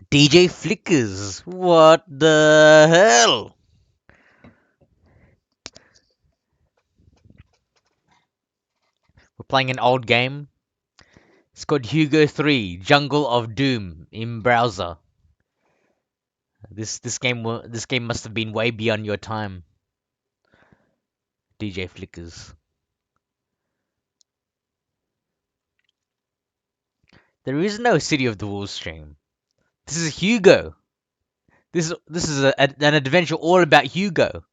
DJ Flickers. What the hell? We're playing an old game. It's called Hugo 3 Jungle of Doom in browser. This game must have been way beyond your time, DJ Flickers. There is no City of the Wolves stream. This is Hugo. This is an adventure all about Hugo.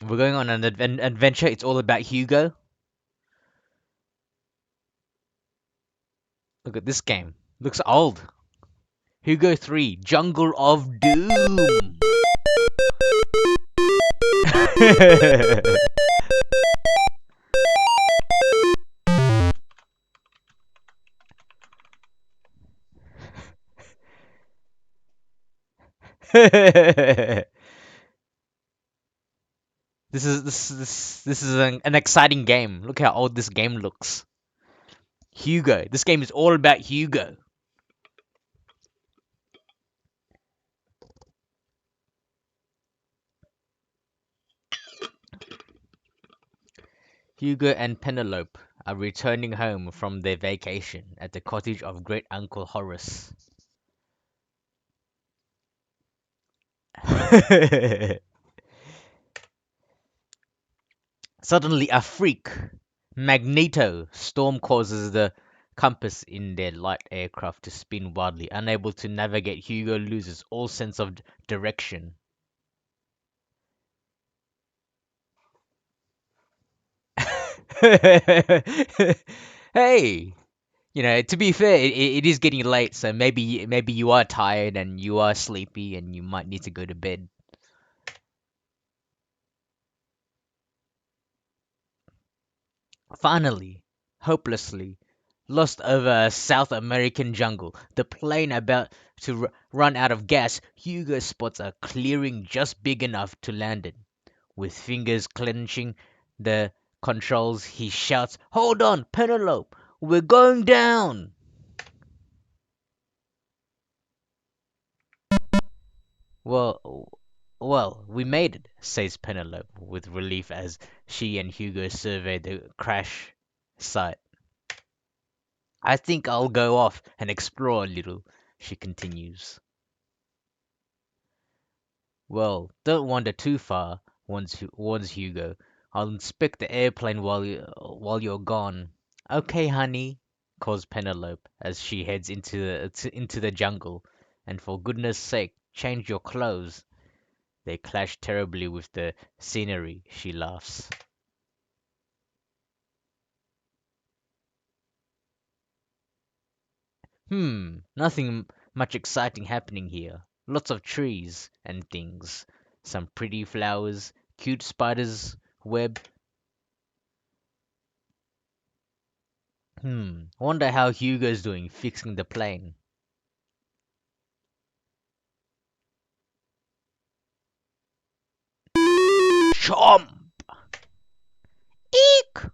We're going on an adventure. It's all about Hugo. Look at this game. Looks old. Hugo 3 Jungle of Doom. This is an exciting game. Look how old this game looks. Hugo. This game is all about Hugo. Hugo and Penelope are returning home from their vacation at the cottage of great uncle Horace. Suddenly, a freak, Magneto storm causes the compass in their light aircraft to spin wildly. Unable to navigate, Hugo loses all sense of direction. Hey, to be fair, it is getting late, so maybe you are tired and you are sleepy and you might need to go to bed. Finally, hopelessly lost over a South American jungle, the plane about to run out of gas, Hugo spots a clearing just big enough to land in. With fingers clenching the controls, he shouts, "Hold on, Penelope! We're going down!" Well, well, we made it, says Penelope with relief as she and Hugo survey the crash site. I think I'll go off and explore a little, she continues. Well, don't wander too far, warns Hugo. I'll inspect the airplane while you're gone. Okay, honey, calls Penelope as she heads into the jungle. And for goodness sake, change your clothes. They clash terribly with the scenery, she laughs. Nothing much exciting happening here. Lots of trees and things. Some pretty flowers, cute spiders, web. Wonder how Hugo's doing fixing the plane. Chomp! Eek!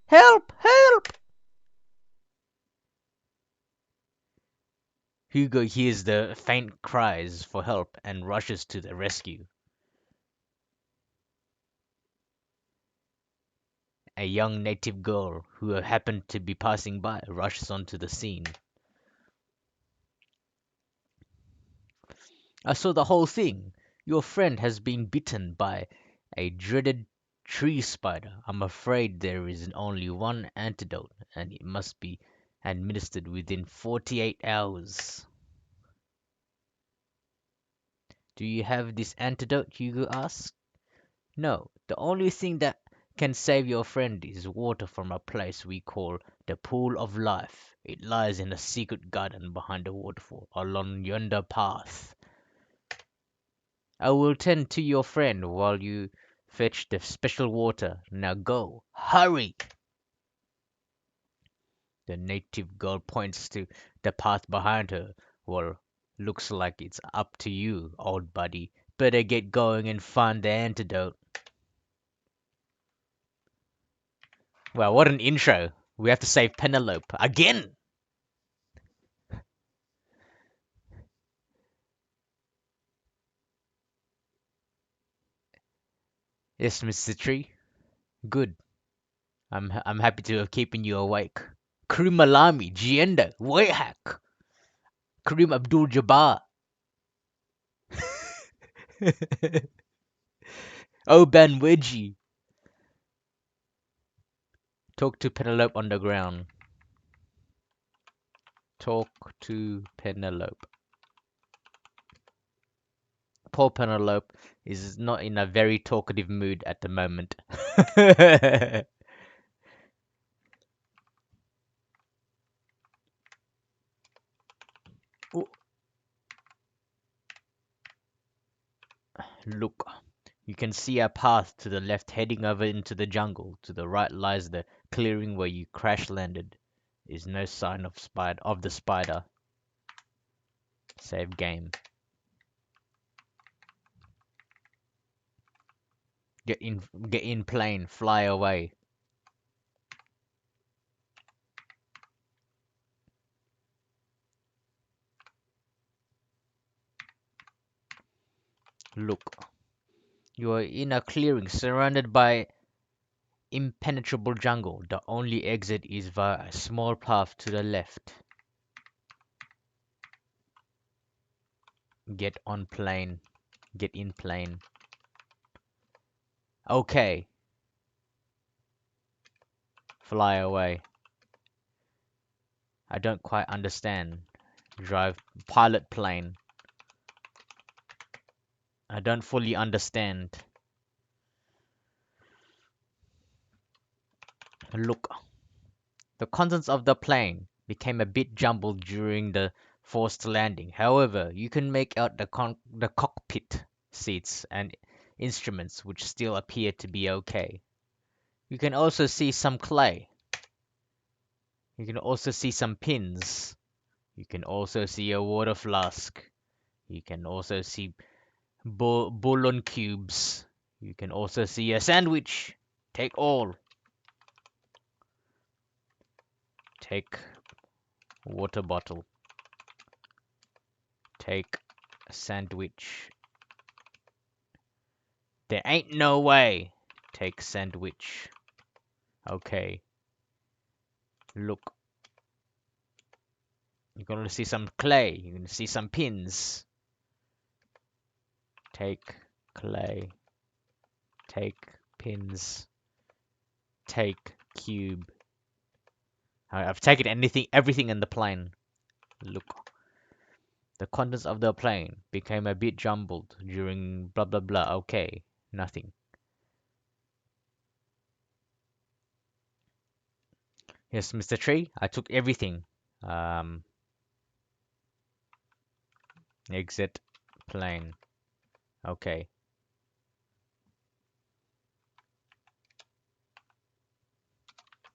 Help! Help! Hugo hears the faint cries for help and rushes to the rescue. A young native girl who happened to be passing by rushes onto the scene. I saw the whole thing. Your friend has been bitten by a dreaded tree spider. I'm afraid there is only one antidote, and it must be administered within 48 hours. Do you have this antidote? Hugo asks. No, the only thing that can save your friend is water from a place we call the Pool of Life. It lies in a secret garden behind a waterfall along yonder path. I will tend to your friend while you fetch the special water. Now go. Hurry! The native girl points to the path behind her. Well, looks like it's up to you, old buddy. Better get going and find the antidote. Well, what an intro. We have to save Penelope again. Yes, Mr. Tree. Good. I'm happy to have keeping you awake. Karim Alami, Gienda, Wayhack, Karim Abdul-Jabbar, Oban Wedgie. Talk to Penelope on the ground. Talk to Penelope. Poor Penelope is not in a very talkative mood at the moment. Look, you can see a path to the left heading over into the jungle. To the right lies the clearing where you crash landed. Is no sign of the spider. Save game. Get in plane, fly away. Look, you are in a clearing surrounded by impenetrable jungle. The only exit is via a small path to the left. Get on plane. Get in plane. Okay. Fly away. I don't quite understand. Drive pilot plane. I don't fully understand. Look, the contents of the plane became a bit jumbled during the forced landing. However, you can make out the cockpit seats and instruments which still appear to be okay. You can also see some clay. You can also see some pins. You can also see a water flask. You can also see bouillon cubes. You can also see a sandwich. Take all. Take water bottle. Take a sandwich. There ain't no way. Take sandwich. Okay. Look. You're gonna see some clay. You're gonna see some pins. Take clay. Take pins. Take cube. I've taken everything in the plane. Look. The contents of the plane became a bit jumbled during blah blah blah. Okay. Nothing. Yes, Mr. Tree, I took everything. Um, exit plane. Okay.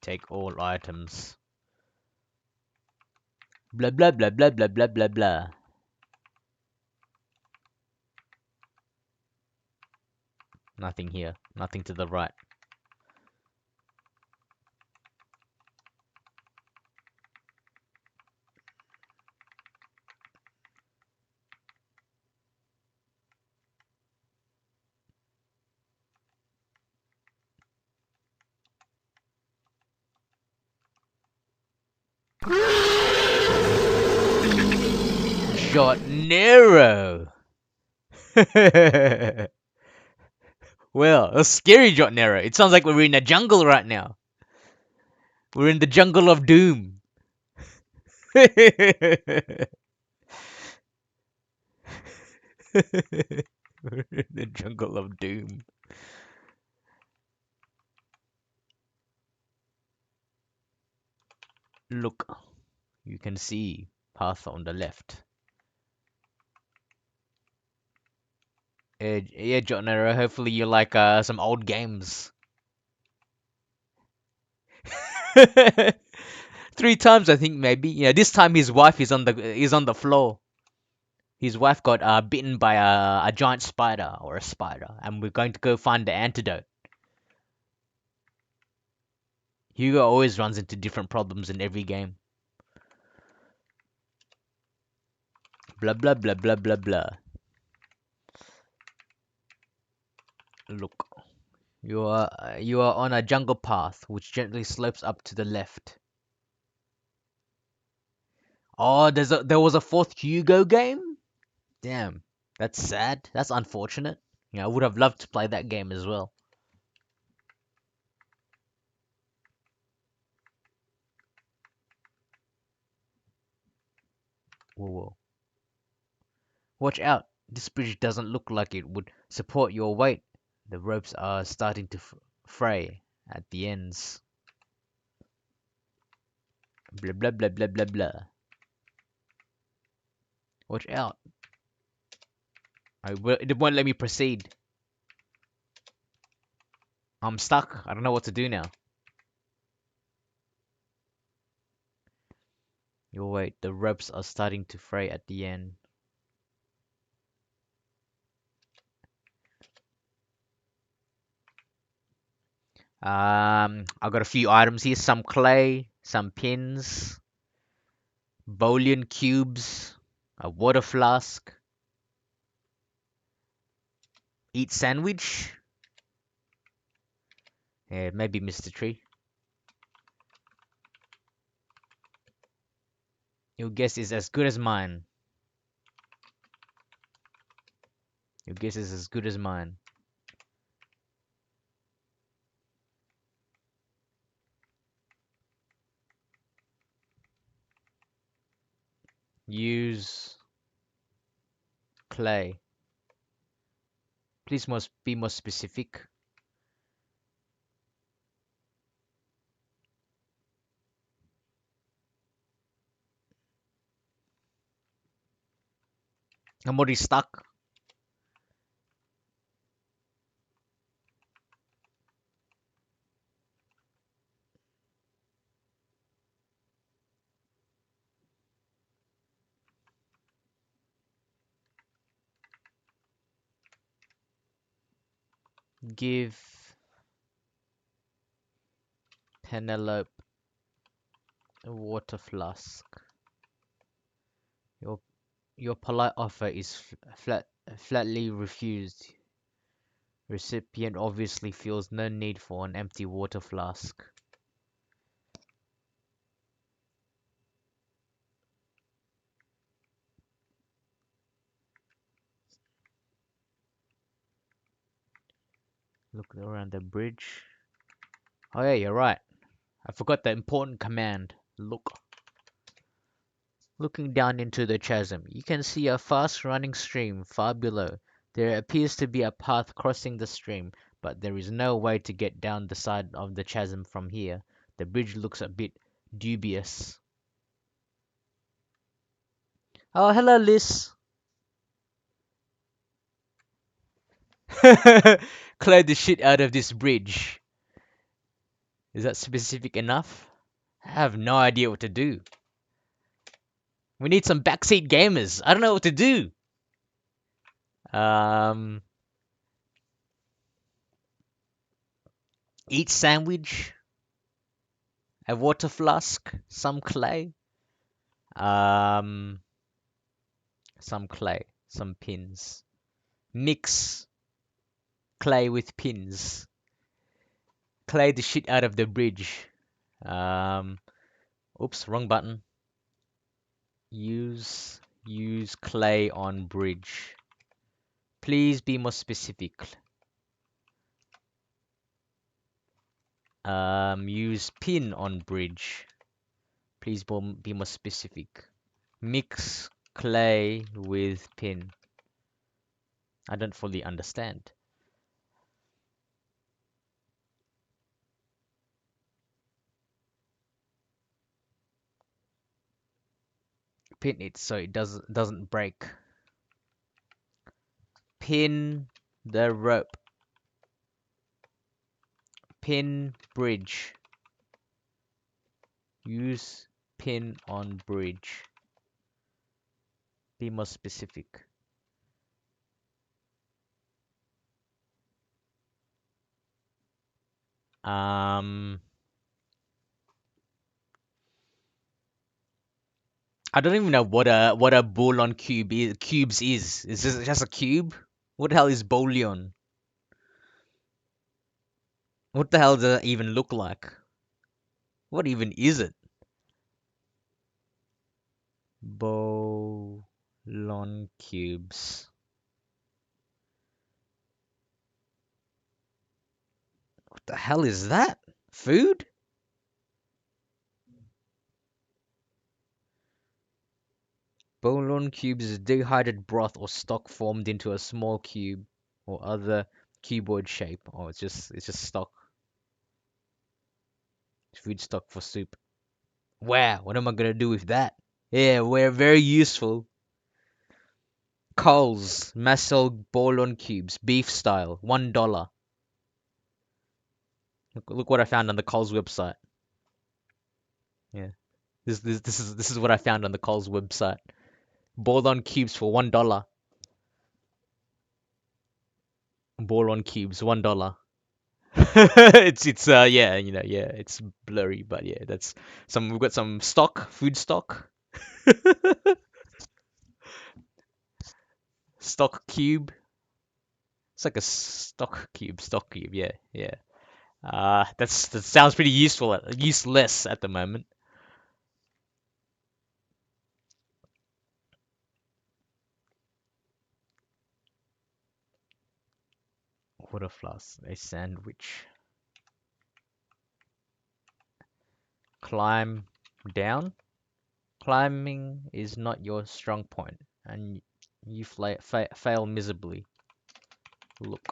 Take all items. Blah blah blah blah blah blah blah blah. Nothing here. Nothing to the right. Jotnero! Well, a scary Jotnero. It sounds like we're in a jungle right now. We're in the jungle of doom. We're in the jungle of doom. Look, you can see path on the left. Yeah, Jotnero, hopefully you like some old games. 3 times I think maybe. Yeah, this time his wife is on the floor. His wife got bitten by a giant spider or a spider, and we're going to go find the antidote. Hugo always runs into different problems in every game. Blah blah blah blah blah blah. Look, you are on a jungle path which gently slopes up to the left. Oh, there was a fourth Hugo game? Damn, that's sad. That's unfortunate. Yeah, I would have loved to play that game as well. Whoa, whoa. Watch out. This bridge doesn't look like it would support your weight. The ropes are starting to fray at the ends. Blah blah blah blah blah blah. Watch out. It won't let me proceed. I'm stuck. I don't know what to do now. You wait, the ropes are starting to fray at the end. I got a few items here. Some clay, some pins, bouillon cubes, a water flask, eat sandwich. Yeah, maybe Mr. Tree. Your guess is as good as mine. Your guess is as good as mine. Use clay. Please must be more specific. I'm already stuck. Give Penelope a water flask. Your your polite offer is flatly refused. Recipient obviously feels no need for an empty water flask. Look around the bridge. Oh yeah, you're right. I forgot the important command. Look. Looking down into the chasm, you can see a fast-running stream far below. There appears to be a path crossing the stream, but there is no way to get down the side of the chasm from here. The bridge looks a bit dubious. Oh, hello, Liz. Clear the shit out of this bridge. Is that specific enough? I have no idea what to do. We need some backseat gamers. I don't know what to do. Um, eat sandwich, a water flask, um, some clay, some pins. Mix clay with pins. Clay the shit out of the bridge. Um, oops, wrong button. Use clay on bridge. Please be more specific. Use pin on bridge. Please be more specific. Mix clay with pin. I don't fully understand. Pin it so it doesn't break. Pin the rope. Pin bridge. Use pin on bridge. Be more specific. Um, I don't even know what a bouillon cubes is. Is this just a cube? What the hell is bouillon? What the hell does that even look like? What even is it? Bouillon cubes. What the hell is that? Food? Bouillon cubes is dehydrated broth or stock formed into a small cube or other cuboid shape. Oh, it's just stock. Food stock for soup. Wow, what am I gonna do with that? Yeah, we're very useful. Coles, Marcel bouillon cubes, beef style, $1. Look what I found on the Coles website. Yeah, this is what I found on the Coles website. Bouillon cubes for $1. Bouillon cubes, $1. It's yeah, yeah, it's blurry, but yeah, that's some we've got some food stock, stock cube. It's like a stock cube, yeah, yeah. That sounds pretty useless at the moment. Water flask, a sandwich. Climb down. Climbing is not your strong point, and you fail miserably. Look,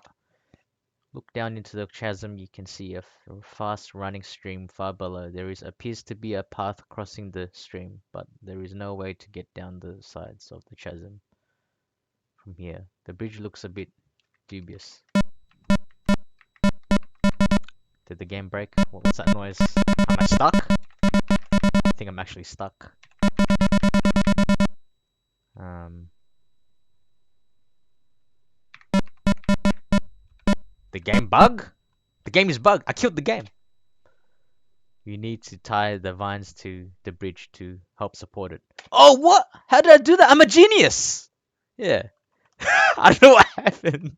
look down into the chasm. You can see a fast running stream far below. There is appears to be a path crossing the stream, but there is no way to get down the sides of the chasm from here. The bridge looks a bit dubious. Did the game break? What's that noise? Am I stuck? I think I'm actually stuck. Um, the game bug? The game is bugged. I killed the game. You need to tie the vines to the bridge to help support it. Oh, what? How did I do that? I'm a genius. Yeah. I don't know what happened.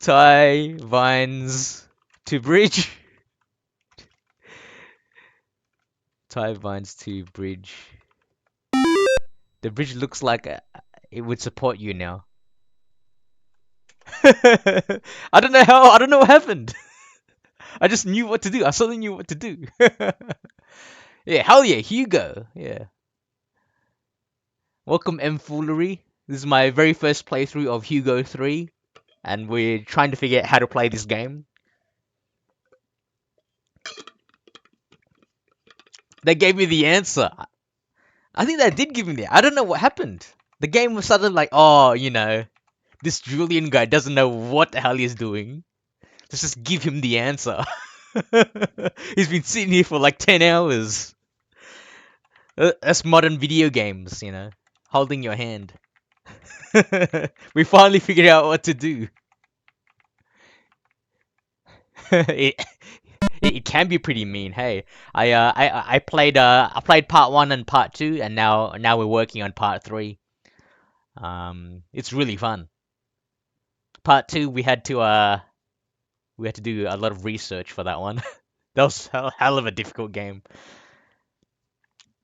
Tie vines to bridge. Tie vines to bridge. The bridge looks like it would support you now. I don't know how. I don't know what happened. I just knew what to do. I suddenly knew what to do. Yeah, hell yeah, Hugo. Yeah. Welcome, M Foolery. This is my very first playthrough of Hugo 3, and we're trying to figure out how to play this game. They gave me the answer. I think they did give me the. I don't know what happened. The game was suddenly like, oh, this Julian guy doesn't know what the hell he's doing. Let's just give him the answer. He's been sitting here for like 10 hours. That's modern video games, holding your hand. We finally figured out what to do. it, it can be pretty mean. Hey, I played part one and part two, and now we're working on part three. It's really fun. Part two, we had to do a lot of research for that one. That was hell of a difficult game.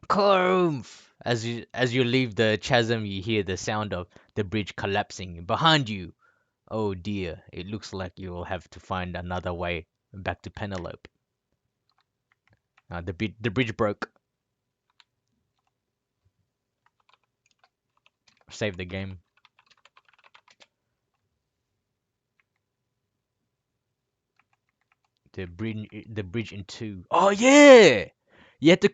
Karumph! As you leave the chasm, you hear the sound of the bridge collapsing behind you. Oh dear, it looks like you will have to find another way back to Penelope. The bridge broke. Save the game. The bridge in two. Oh yeah! You had to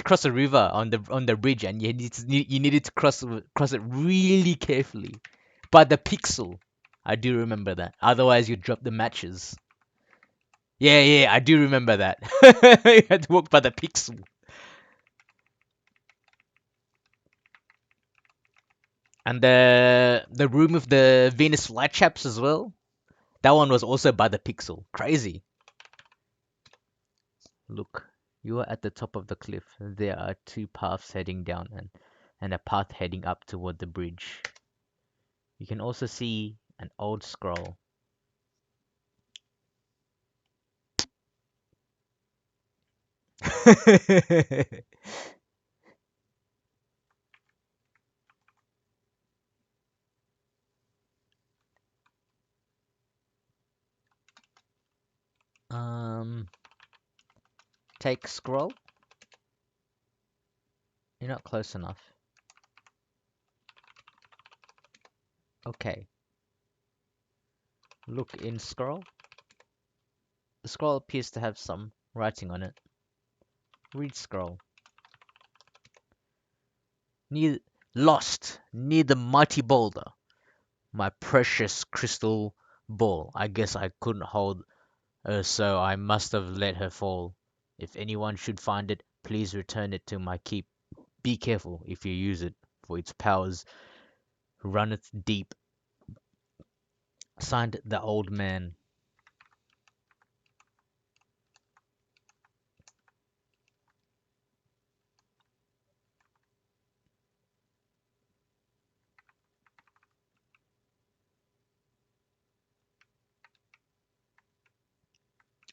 cross a river on the bridge, and you needed to cross it really carefully. By the pixel. I do remember that. Otherwise, you drop the matches. Yeah, yeah, I do remember that. You had to walk by the pixel. And the room with the Venus flytraps as well. That one was also by the pixel. Crazy. Look. You are at the top of the cliff. There are two paths heading down and a path heading up toward the bridge. You can also see an old scroll. um, take scroll. You're not close enough. Okay, look in scroll. The scroll appears to have some writing on it. Read scroll. Near lost near the mighty boulder. My precious crystal ball. I guess I couldn't hold her, so I must have let her fall. If anyone should find it, please return it to my keep. Be careful if you use it, for its powers runneth deep. Signed the old man.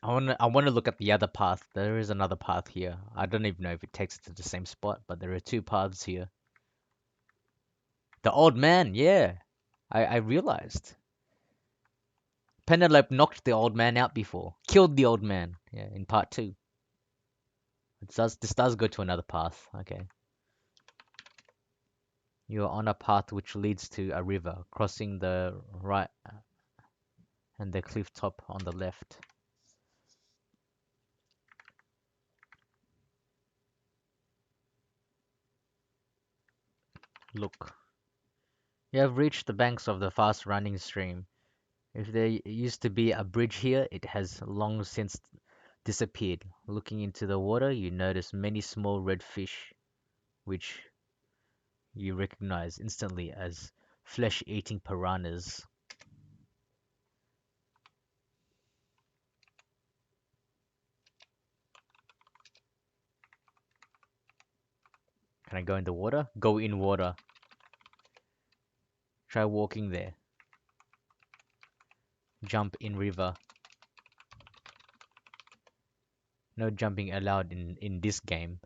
I wanna look at the other path. There is another path here. I don't even know if it takes it to the same spot, but there are two paths here. The old man, yeah. I realized. Penelope knocked the old man out before. Killed the old man. Yeah, in part two. This does go to another path. Okay. You are on a path which leads to a river, crossing the right and the cliff top on the left. Look. You have reached the banks of the fast-running stream. If there used to be a bridge here, it has long since disappeared. Looking into the water, you notice many small red fish, which you recognize instantly as flesh-eating piranhas. Can I go in the water? Go in water. Try walking there. Jump in river. No jumping allowed in this game.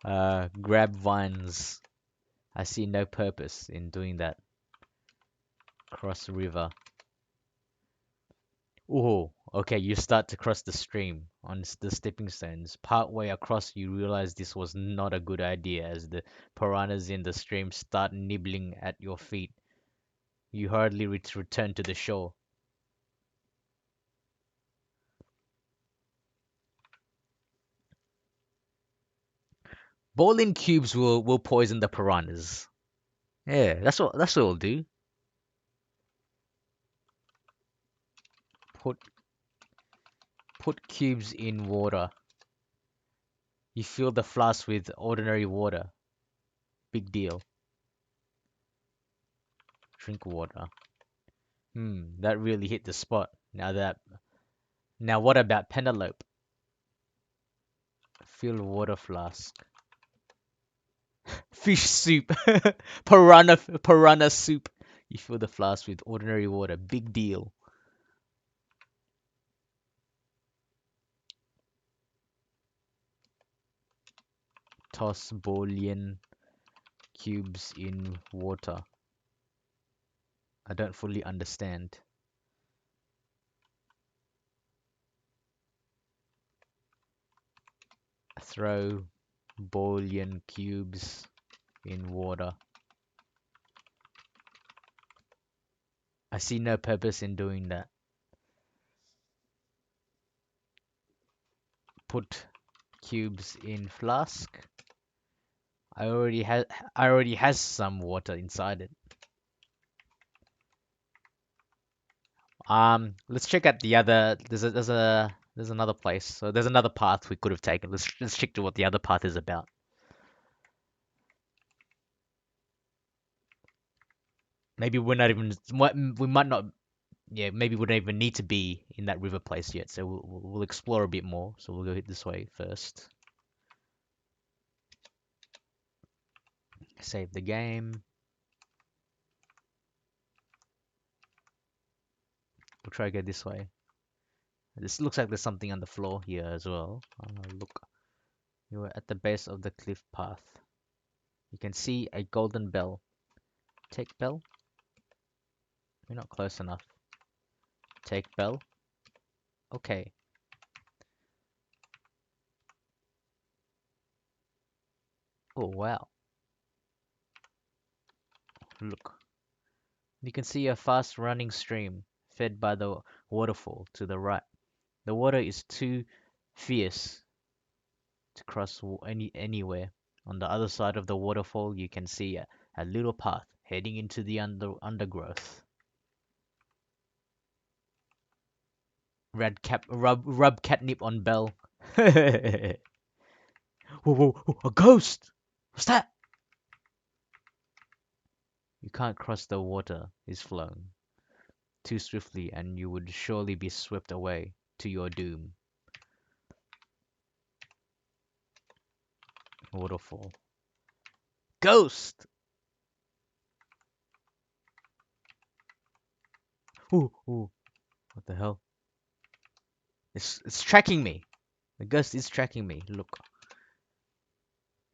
Grab vines. I see no purpose in doing that. Cross river. Oh, okay, you start to cross the stream on the stepping stones. Part way across, you realize this was not a good idea as the piranhas in the stream start nibbling at your feet. You hardly return to the shore. Bowling cubes will poison the piranhas. Yeah, that's what it'll do. Put put cubes in water. You fill the flask with ordinary water. Big deal. Drink water. That really hit the spot. Now what about Penelope? Fill water flask. Fish soup. Piranha soup. You fill the flask with ordinary water. Big deal. Toss bouillon cubes in water. I don't fully understand. Throw bouillon cubes in water. I see no purpose in doing that. Put cubes in flask. I already has some water inside it. Let's check out the other. There's another place. So there's another path we could have taken. Let's check to what the other path is about. Maybe we're not even. We might not Yeah, maybe we don't even need to be in that river place yet, so we'll explore a bit more. So we'll go hit this way first. Save the game. We'll try to go this way. This looks like there's something on the floor here as well. Look, you are at the base of the cliff path. You can see a golden bell. Take bell. You're not close enough. Take bell. Okay. Oh wow. Look. You can see a fast running stream fed by the waterfall to the right. The water is too fierce to cross anywhere. On the other side of the waterfall, you can see a little path heading into the undergrowth. Rub catnip on Bell. Whoa, whoa, whoa, a ghost! What's that? You can't cross the water is flowing too swiftly, and you would surely be swept away to your doom. Waterfall. Ghost! Ooh, ooh, what the hell? It's tracking me. The ghost is tracking me. Look.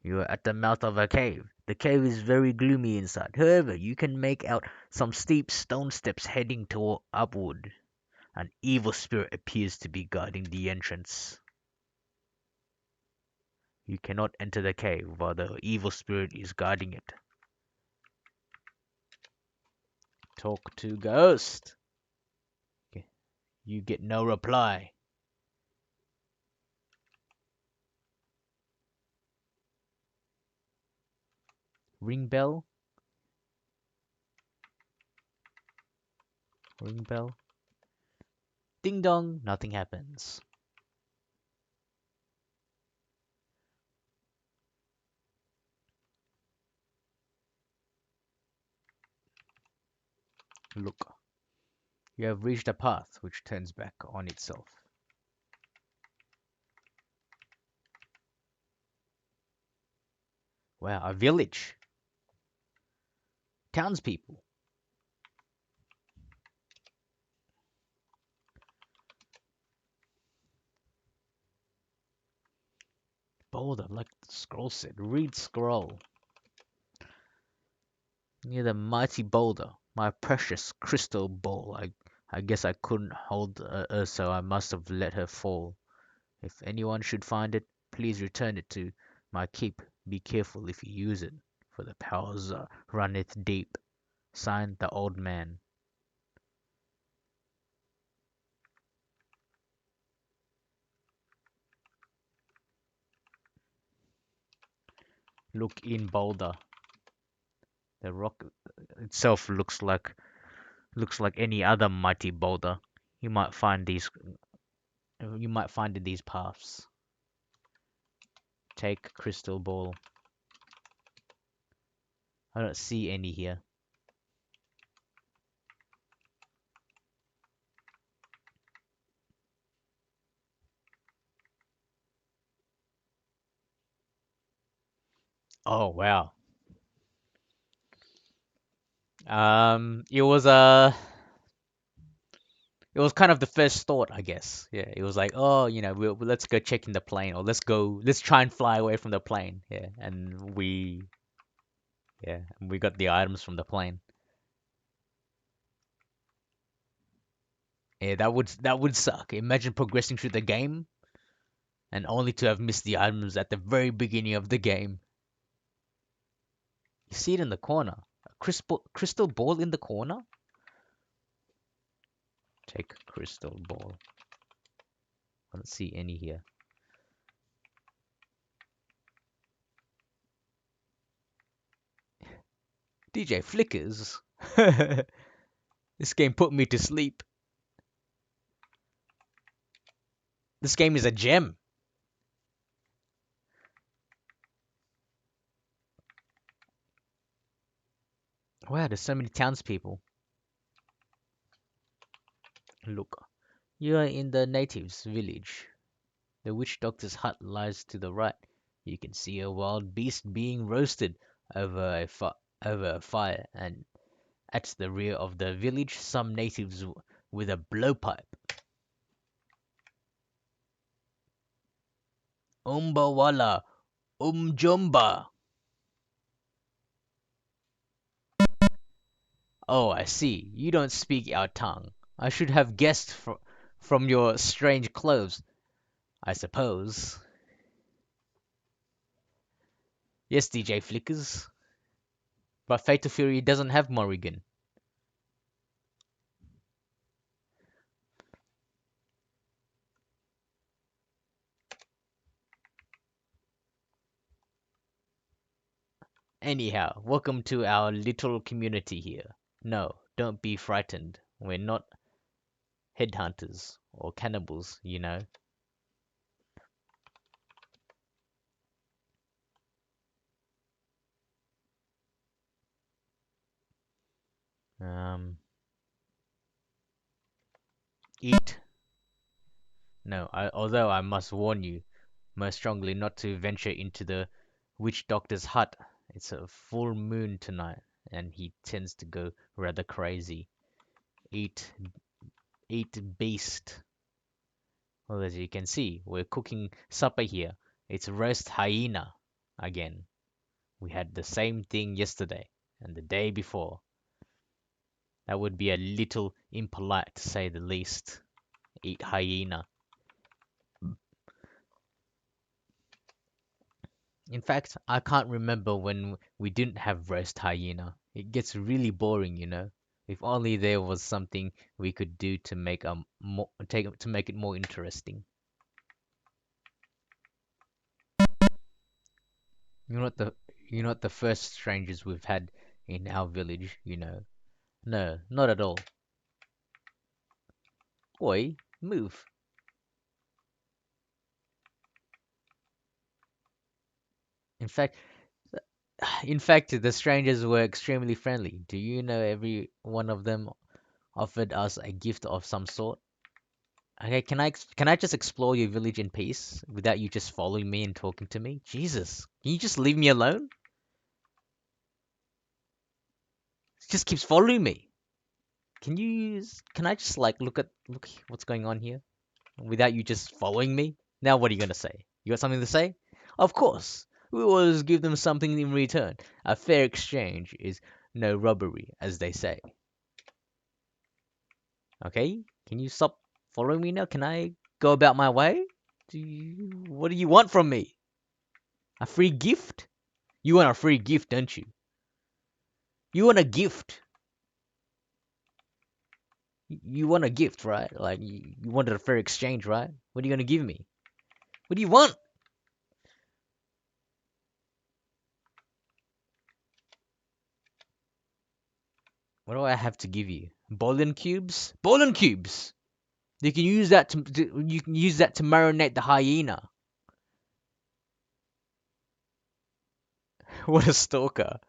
You are at the mouth of a cave. The cave is very gloomy inside. However, you can make out some steep stone steps heading toward upward. An evil spirit appears to be guarding the entrance. You cannot enter the cave while the evil spirit is guarding it. Talk to ghost. You get no reply. Ring bell. Ring bell. Ding dong. Nothing happens. Look. You have reached a path which turns back on itself. Wow, a village. Townspeople. Boulder, like the scroll said. Read scroll. Near the mighty boulder, my precious crystal ball. I guess I couldn't hold her, so I must have let her fall. If anyone should find it, please return it to my keep. Be careful if you use it, for the powers runneth deep. Signed, the old man. Look in boulder. The rock itself looks like any other mighty boulder. You might find these you might find in these paths. Take crystal ball. I don't see any here. Oh wow. It was it was kind of the first thought, I guess. Yeah, it was like, oh, let's go check in the plane, or let's try and fly away from the plane. Yeah, and we got the items from the plane. Yeah, that would suck. Imagine progressing through the game and only to have missed the items at the very beginning of the game. You see it in the corner. A crystal ball in the corner. Take crystal ball. I don't see any here. DJ Flickers. This game put me to sleep. This game is a gem. Wow, there's so many townspeople. Look, you are in the natives' village. The witch doctor's hut lies to the right. You can see a wild beast being roasted over over a fire, and at the rear of the village, some natives with a blowpipe. Umbawala, umjomba. Oh, I see. You don't speak our tongue. I should have guessed from your strange clothes, I suppose. Yes, DJ Flickers, but Fatal Fury doesn't have Morrigan. Anyhow, welcome to our little community here. No, don't be frightened. We're not headhunters or cannibals, you know. Um, eat. No, although I must warn you most strongly not to venture into the witch doctor's hut. It's a full moon tonight, and he tends to go rather crazy. Eat, eat beast. Well, as you can see, we're cooking supper here. It's roast hyena again. We had the same thing yesterday and the day before. That would be a little impolite to say the least. Eat hyena. In fact, I can't remember when we didn't have roast hyena. It gets really boring, you know. If only there was something we could do to make to make it more interesting. You're not the you're not the first strangers we've had in our village, you know. No, not at all. Oi, move. In fact, in fact, the strangers were extremely friendly. Do you know every one of them offered us a gift of some sort? Okay, can I just explore your village in peace without you just following me and talking to me? Jesus, can you just leave me alone? It just keeps following me. Can I just like look what's going on here without you just following me? Now what are you gonna say? You got something to say? Of course. We always give them something in return. A fair exchange is no robbery, as they say. Okay? Can you stop following me now? Can I go about my way? What do you want from me? A free gift? You want a free gift, don't you? You want a gift. You want a gift, right? Like, you wanted a fair exchange, right? What are you gonna give me? What do you want? What do I have to give you? Bowling cubes? Bowling cubes! You can use that you can use that to marinate the hyena. What a stalker.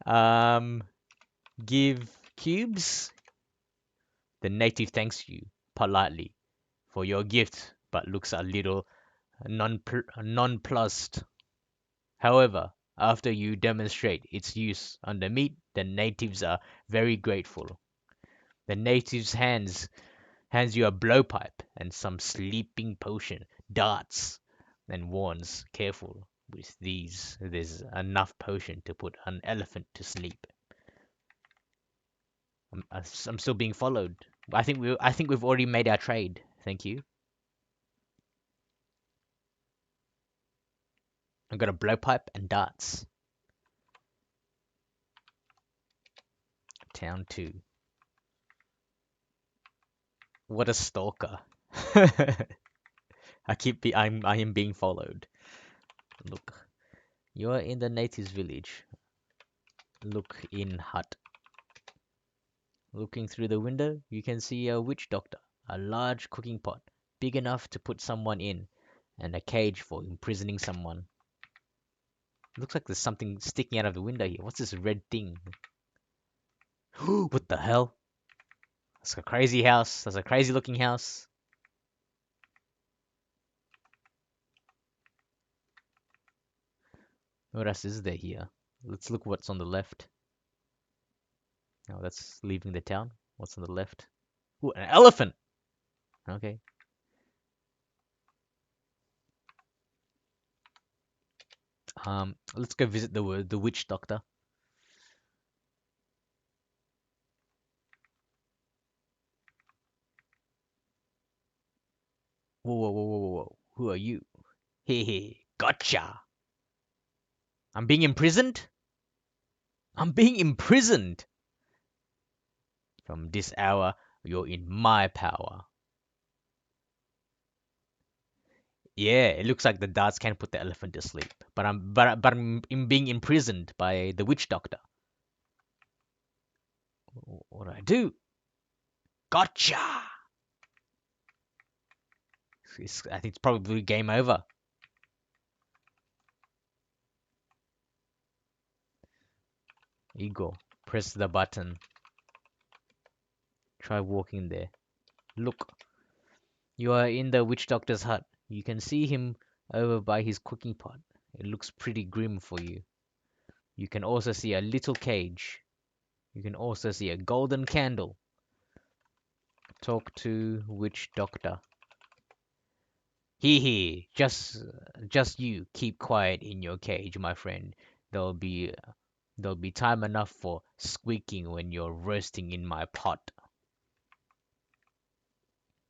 Um, give cubes? The native thanks you politely for your gift, but looks a little nonplussed. However, after you demonstrate its use on the meat, the natives are very grateful. The natives hands you a blowpipe and some sleeping potion, darts, and warns, careful with these. There's enough potion to put an elephant to sleep. I'm still being followed. I think we've already made our trade. Thank you. I've got a blowpipe and darts. Town 2. What a stalker. I am being followed. Look, you are in the natives' village. Look in hut. Looking through the window, you can see a witch doctor, a large cooking pot, big enough to put someone in, and a cage for imprisoning someone. Looks like there's something sticking out of the window here. What's this red thing? What the hell? That's a crazy house. That's a crazy looking house. What else is there here? Let's look what's on the left. Oh, that's leaving the town. What's on the left? Ooh, an elephant! Okay. Let's go visit the witch doctor. Whoa, whoa, whoa, whoa, whoa. Who are you? Hey, hey, gotcha! I'm being imprisoned? I'm being imprisoned! From this hour, you're in my power. Yeah, it looks like the darts can put the elephant to sleep. But I'm being imprisoned by the witch doctor. What do I do? Gotcha! I think it's probably game over. Hugo, press the button. Try walking there. Look, you are in the witch doctor's hut. You can see him over by his cooking pot. It looks pretty grim for you. You can also see a little cage. You can also see a golden candle. Talk to witch doctor. Hee hee, just you keep quiet in your cage, my friend. There'll be there'll be time enough for squeaking when you're roasting in my pot.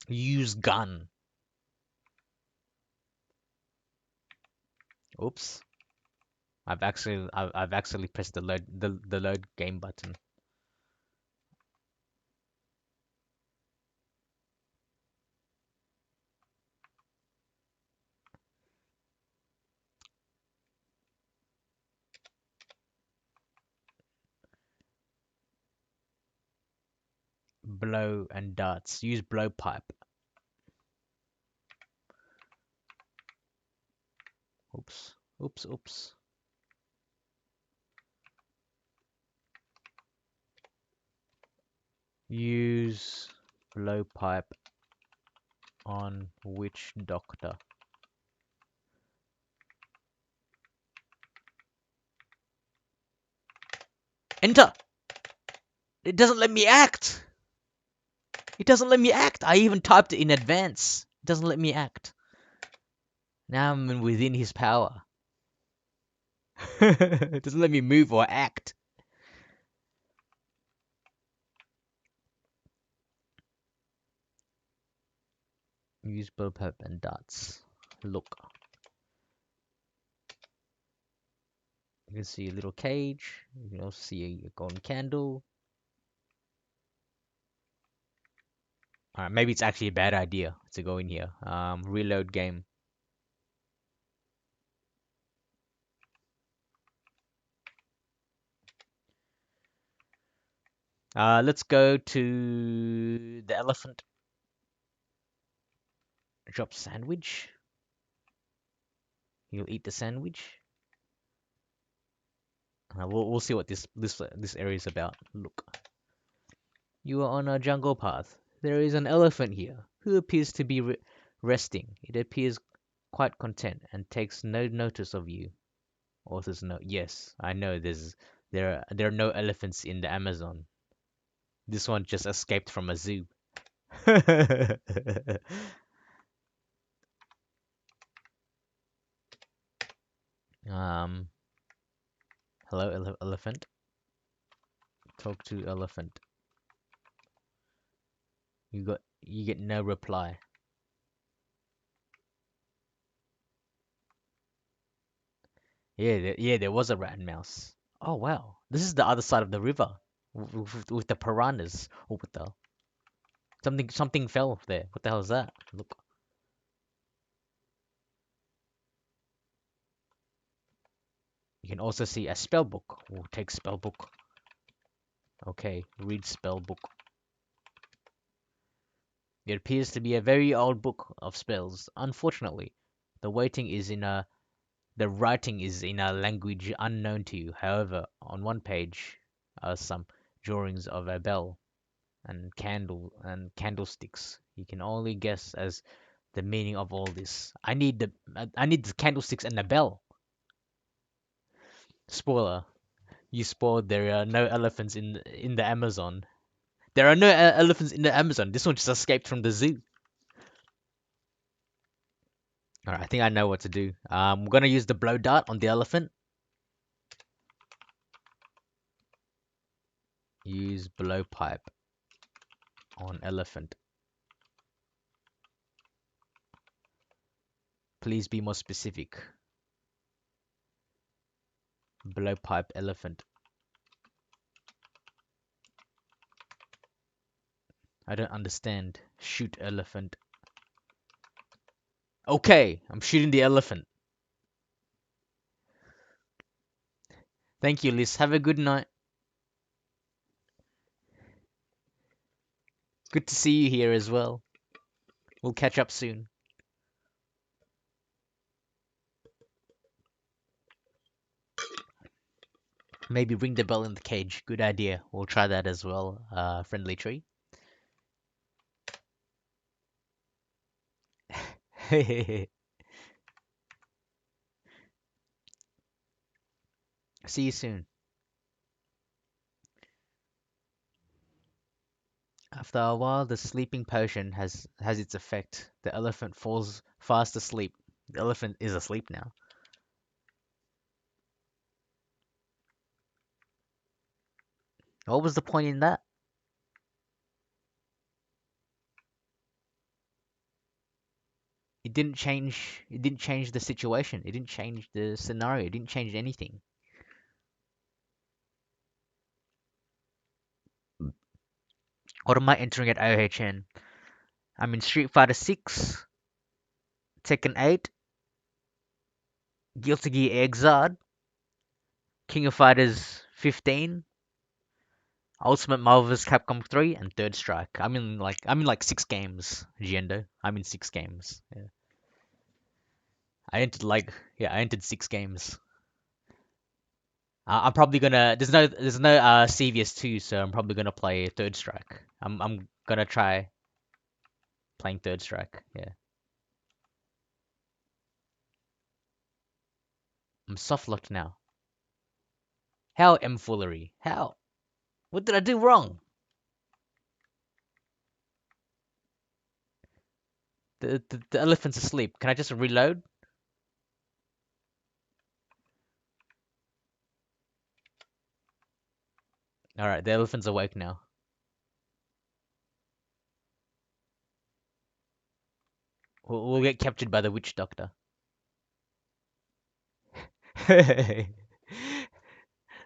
Use gun. Oops. I've actually pressed the load game button. Blow and darts. Use blowpipe. Oops. Oops, oops. Use blowpipe on witch doctor. Enter! It doesn't let me act! It doesn't let me act! I even typed it in advance. It doesn't let me act. Now I'm within his power. It doesn't let me move or act. Use blowpipe and darts. Look. You can see a little cage. You can also see a golden candle. Alright, maybe it's actually a bad idea to go in here. Reload game. Let's go to the elephant. Drop sandwich. He'll eat the sandwich. We'll see what this area is about. Look, you are on a jungle path. There is an elephant here who appears to be resting. It appears quite content and takes no notice of you. Author's note. Yes, I know. There are no elephants in the Amazon. This one just escaped from a zoo. um. Hello, elephant. Talk to elephant. You get no reply. Yeah, there was a rat and mouse. Oh wow, this is the other side of the river with the piranhas. Oh, what the? Something fell there. What the hell is that? Look, you can also see a spell book. Oh, take spell book. Okay, read spell book. It appears to be a very old book of spells. Unfortunately, the waiting is in a the writing is in a language unknown to you. However, on one page are some drawings of a bell. and candlesticks. You can only guess as the meaning of all this. I need the candlesticks and the bell. Spoiler: you spoiled. There are no elephants in the Amazon. There are no elephants in the Amazon. This one just escaped from the zoo. Alright, I think I know what to do. We're gonna use the blow dart on the elephant. Use blowpipe on elephant. Please be more specific. Blowpipe elephant. I don't understand. Shoot elephant. Okay, I'm shooting the elephant. Thank you, Liz. Have a good night. Good to see you here as well. We'll catch up soon. Maybe ring the bell in the cage. Good idea. We'll try that as well. Friendly tree. See you soon. After a while, the sleeping potion has its effect. The elephant falls fast asleep. The elephant is asleep now. What was the point in that? It didn't change the situation. It didn't change the scenario. It didn't change anything. What am I entering at OHN? I'm in Street Fighter 6, Tekken 8, Guilty Gear Xrd, King of Fighters 15, Ultimate Marvel vs. Capcom 3, and Third Strike. I'm in like 6 games, Gendo. I'm in 6 games. Yeah. I entered like I entered 6 games. I'm probably gonna there's no CVS 2, so I'm probably gonna play Third Strike. I'm gonna try playing Third Strike. Yeah. I'm soft locked now. How M-foolery? How? What did I do wrong? The elephant's asleep. Can I just reload? Alright, the elephant's awake now. We'll get captured by the witch doctor.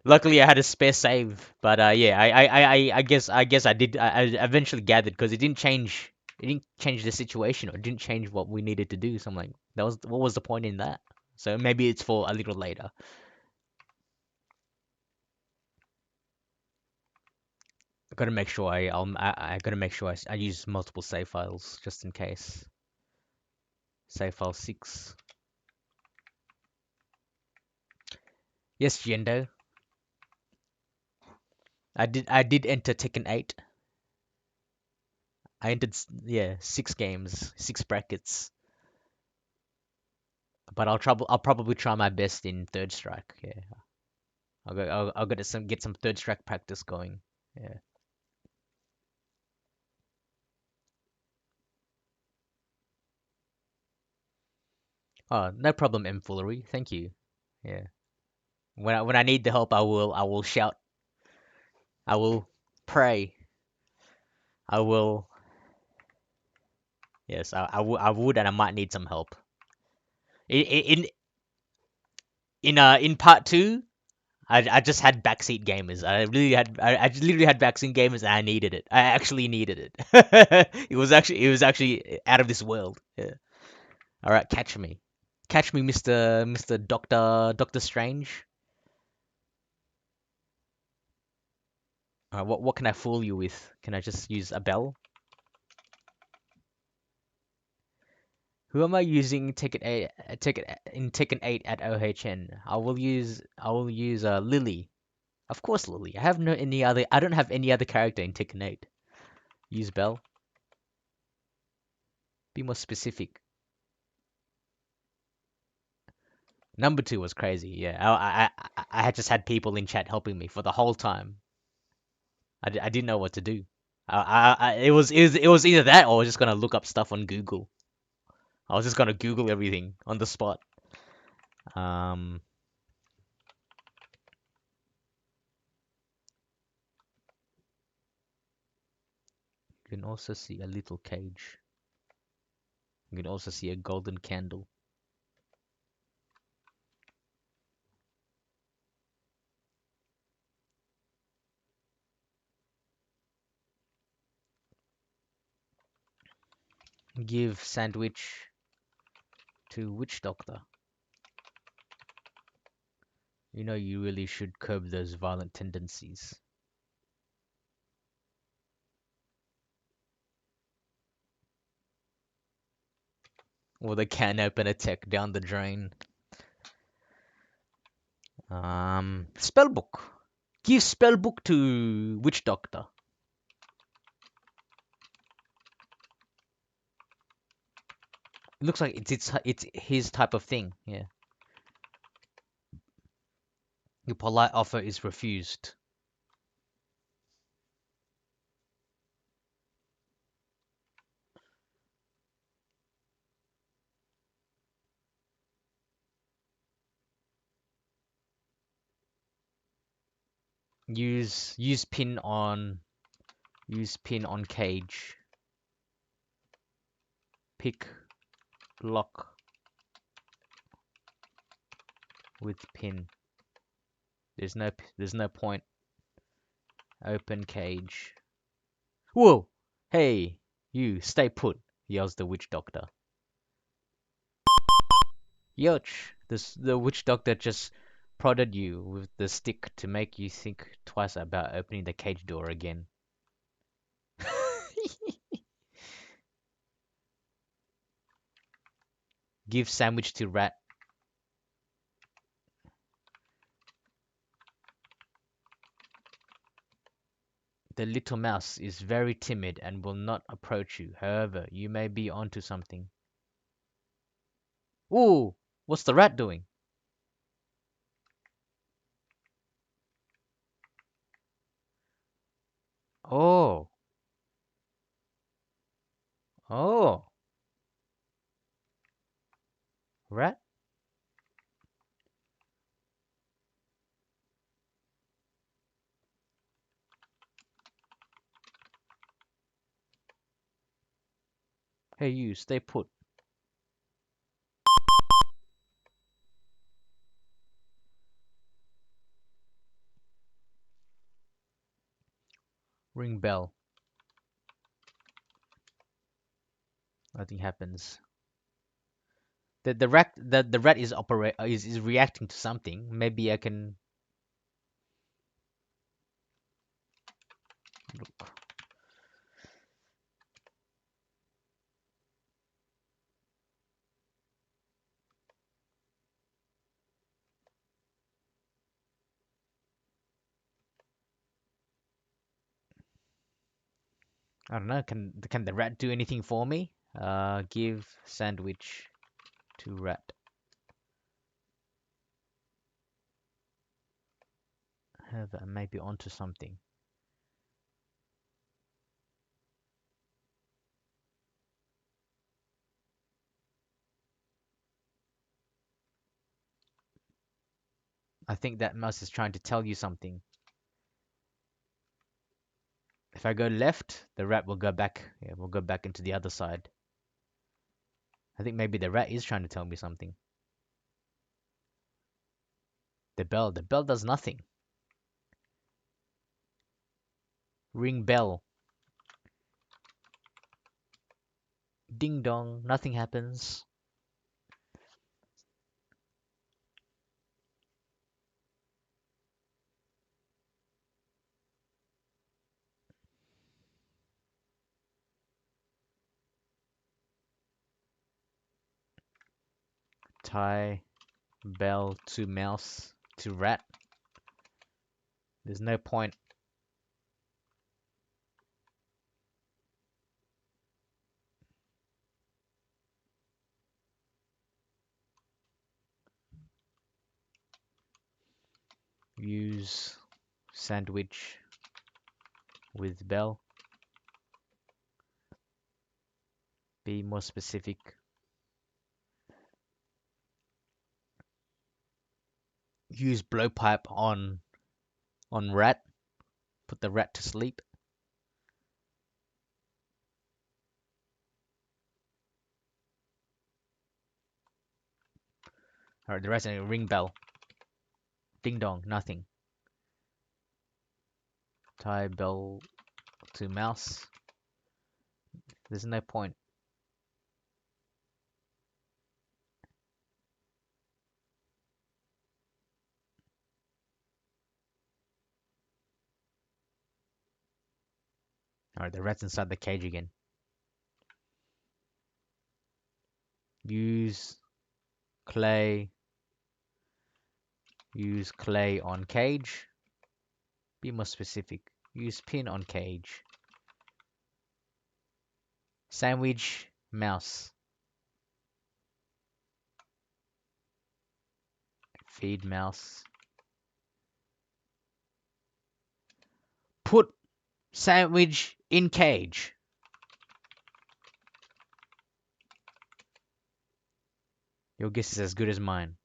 Luckily, I had a spare save, but yeah, I guess I eventually gathered because it didn't change. It didn't change the situation, or it didn't change what we needed to do. So I'm like, that was what was the point in that? So maybe it's for a little later. I gotta make sure I gotta make sure I use multiple save files just in case. Save file 6. Yes, Gendo. I did enter Tekken 8. I entered yeah 6 games, 6 brackets. But I'll probably try my best in Third Strike. Yeah, I'll get some Third Strike practice going. Yeah. Oh, no problem, M Foolery. Thank you. Yeah. When I need the help, I will shout. I will pray. I will. Yes, I would, and I might need some help. In in part 2, I just had backseat gamers. I just literally had backseat gamers, and I needed it. I actually needed it. It was actually out of this world. Yeah. All right, catch me, Mister Doctor Strange. All right, what can I fool you with? Can I just use a bell? Who am I using Ticket 8 at OHN? I will use Lily. Of course, Lily. I don't have any other character in Ticket 8. Use bell. Be more specific. Number two was crazy. Yeah, I had just had people in chat helping me for the whole time. I didn't know what to do. It was either that or I was just gonna look up stuff on Google. I was just gonna Google everything on the spot. Um, you can also see a little cage. You can also see a golden candle. Give sandwich to witch doctor. You know you really should curb those violent tendencies. Or the can opener tech down the drain. Spellbook. Give spellbook to witch doctor. It looks like it's his type of thing. Yeah. Your polite offer is refused. Use pin on cage. Pick lock with pin. There's no point. Open cage. Whoa! Hey, you stay put, yells the witch doctor. Yoch! The witch doctor just prodded you with the stick to make you think twice about opening the cage door again. Give sandwich to rat. The little mouse is very timid and will not approach you. However, you may be onto something. Ooh, what's the rat doing? Oh, oh, rat? Hey, you, stay put. Ring bell. Nothing happens. The rat is reacting to something. Maybe I can look. I don't know. Can the rat do anything for me? Give sandwich to rat. However, I may be onto something. I think that mouse is trying to tell you something. If I go left, the rat will go back. Yeah, we'll go back into the other side. I think maybe the rat is trying to tell me something. The bell does nothing. Ring bell. Ding dong, nothing happens. Tie bell to mouse to rat. There's no point. Use sandwich with bell. Be more specific. Use blowpipe on rat. Put the rat to sleep. Alright, the rat's gonna ring bell. Ding dong, nothing. Tie bell to mouse. There's no point. Alright, the rat's inside the cage again. Use clay. Use clay on cage. Be more specific. Use pin on cage. Sandwich mouse. Feed mouse. Put sandwich in cage. Your guess is as good as mine.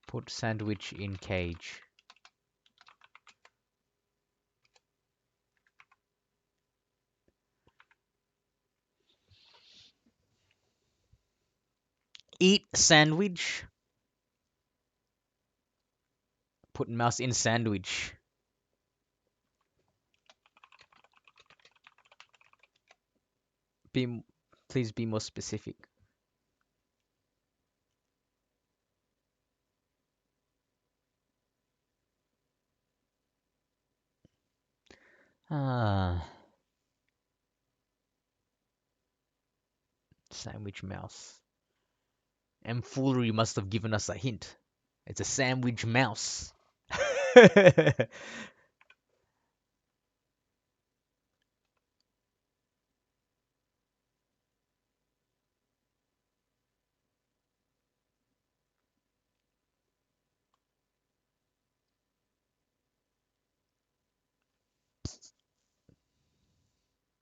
Put sandwich in cage. Eat sandwich. Put mouse in sandwich. Be, please be more specific. Ah, sandwich mouse. And foolery must have given us a hint. It's a sandwich mouse.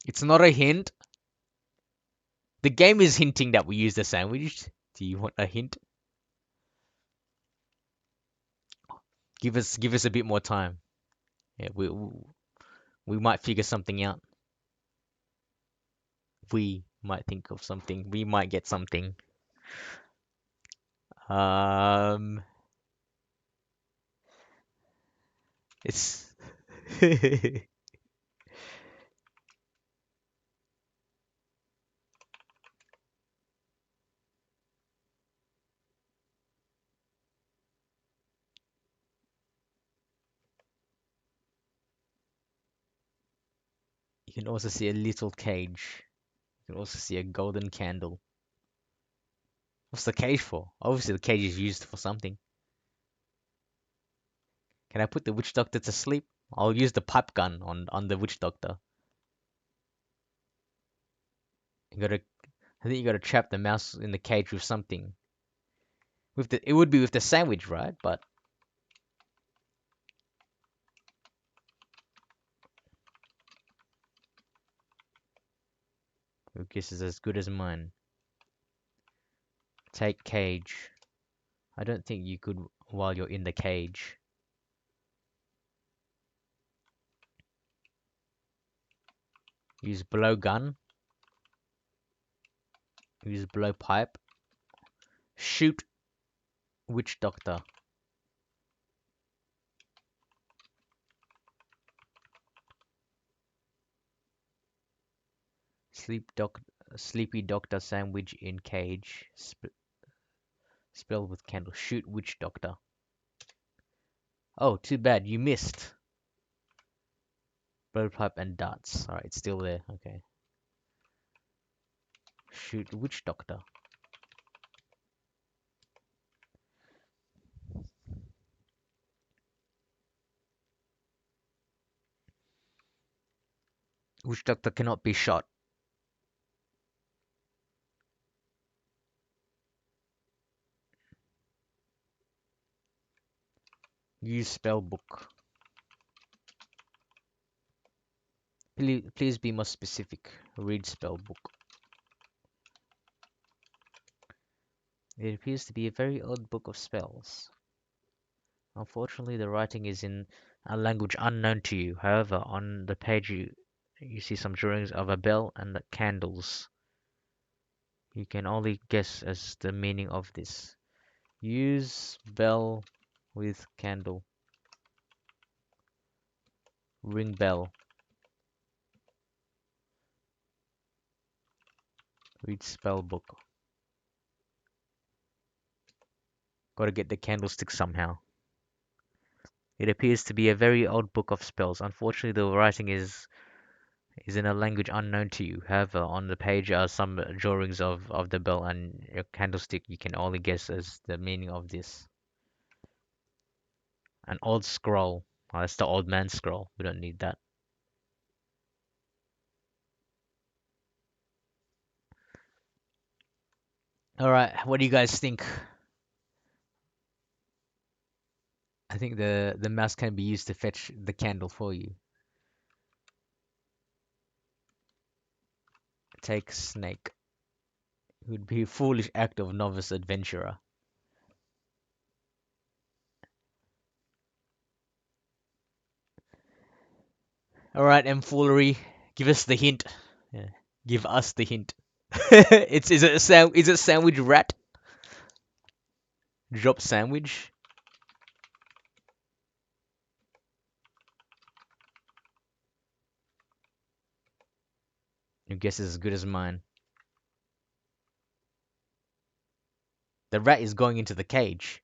It's not a hint. The game is hinting that we use the sandwich. Do you want a hint? Give us a bit more time. Yeah, we might figure something out. We might think of something. We might get something. Um, it's you can also see a little cage. You can also see a golden candle. What's the cage for? Obviously, the cage is used for something. Can I put the witch doctor to sleep? I'll use the pipe gun on the witch doctor. You gotta, I think you gotta trap the mouse in the cage with something. It would be with the sandwich, right? But your guess is as good as mine. Take cage. I don't think you could while you're in the cage. Use blow gun. Use blow pipe. Shoot witch doctor. Sleepy doctor sandwich in cage. Spell with candle. Shoot witch doctor. Oh, too bad. You missed. Blowpipe and darts. Alright, it's still there. Okay. Shoot witch doctor. Witch doctor cannot be shot. Use spell book. Please be more specific. Read spell book. It appears to be a very odd book of spells. Unfortunately, the writing is in a language unknown to you. However, on the page you see some drawings of a bell and the candles. You can only guess as the meaning of this. Use bell with candle. Ring bell. Read spell book. Gotta get the candlestick somehow. It appears to be a very old book of spells. Unfortunately, the writing is in a language unknown to you. However, on the page are some drawings of the bell and a candlestick. You can only guess as the meaning of this. An old scroll. Oh, that's the old man's scroll. We don't need that. All right, what do you guys think? I think the mouse can be used to fetch the candle for you. Take snake. It would be a foolish act of novice adventurer. All right, M foolery. Give us the hint. Yeah. Give us the hint. It's is it sandwich rat? Drop sandwich? Your guess is as good as mine. The rat is going into the cage.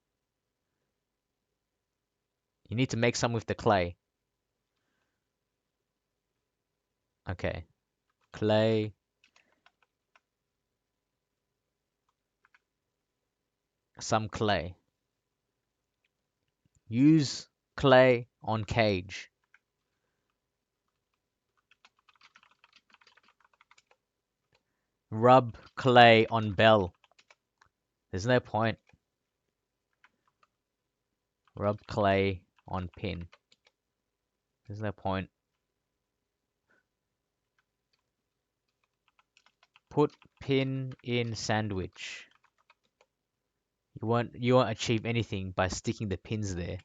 You need to make some with the clay. Okay. Clay. Some clay. Use clay on cage. Rub clay on bell. There's no point. Rub clay on pin. There's no point. Put pin in sandwich. You won't achieve anything by sticking the pins there.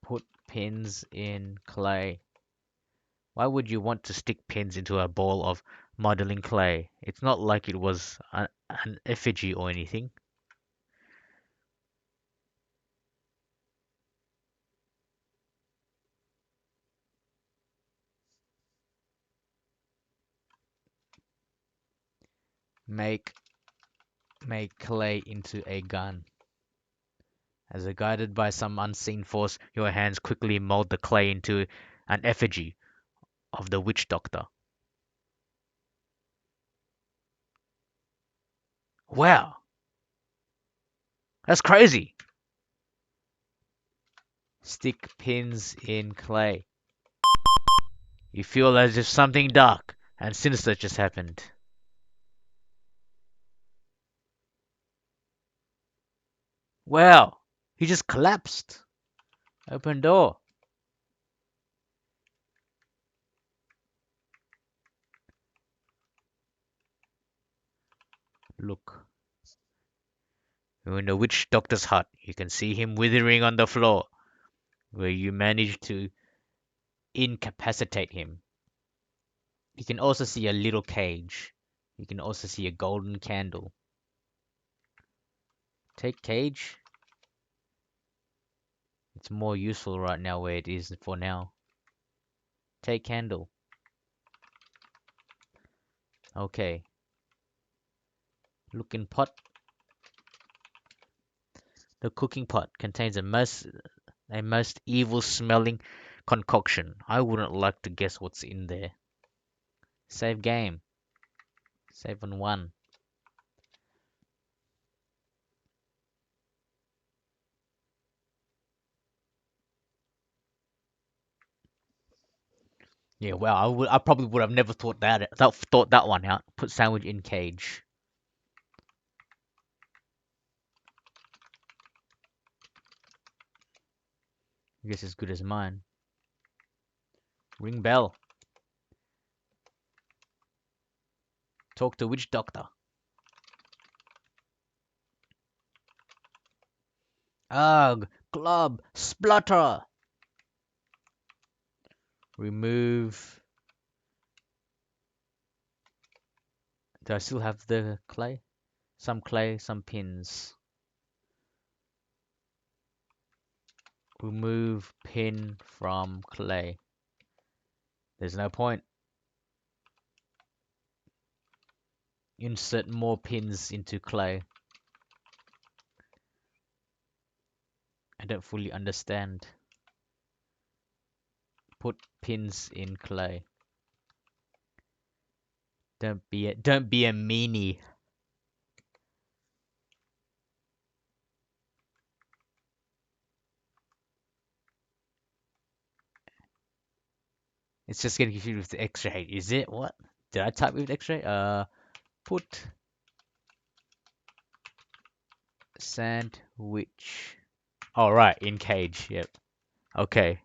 Put pins in clay. Why would you want to stick pins into a ball of modeling clay? It's not like it was an effigy or anything. Make make clay into a gun. As if guided by some unseen force, your hands quickly mold the clay into an effigy of the witch doctor. Wow, that's crazy! Stick pins in clay. You feel as if something dark and sinister just happened. Wow, he just collapsed. Open door. Look. You're in the witch doctor's hut. You can see him withering on the floor, where you managed to incapacitate him. You can also see a little cage. You can also see a golden candle. Take cage. It's more useful right now where it is for now. Take candle. Okay. Looking pot. The cooking pot contains a most evil smelling concoction. I wouldn't like to guess what's in there. Save game. Save on one. Yeah, well, I probably would have never thought that one out. Put sandwich in cage. I guess as good as mine. Ring bell. Talk to witch doctor. Ugh. Club. Splutter. Remove. Do I still have the clay? Clay, some pins. Remove pin from clay. There's no point. Insert more pins into clay. I don't fully understand. Put pins in clay. Don't be a meanie. It's just getting confused with the extra H. Is it? What? Did I type with extra H? Put sandwich. Oh, right, in cage. Yep. Okay.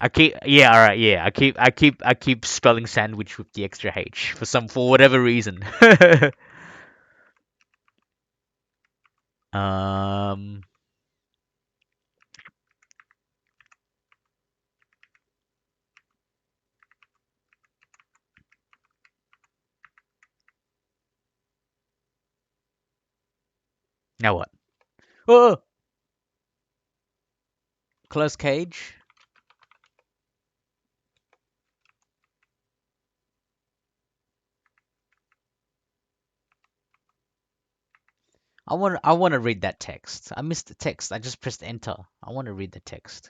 Alright, yeah. I keep spelling sandwich with the extra H for whatever reason. um, now what? Oh, close cage. I want to read that text. I missed the text. I just pressed enter. I want to read the text.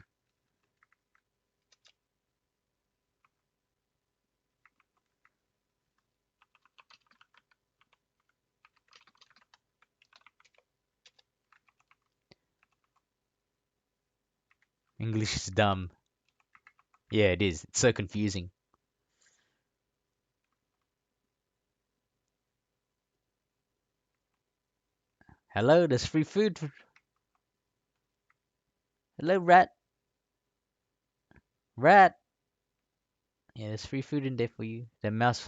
English is dumb. Yeah, it is. It's so confusing. Hello, there's free food. Hello, rat. Rat. Yeah, there's free food in there for you. The mouse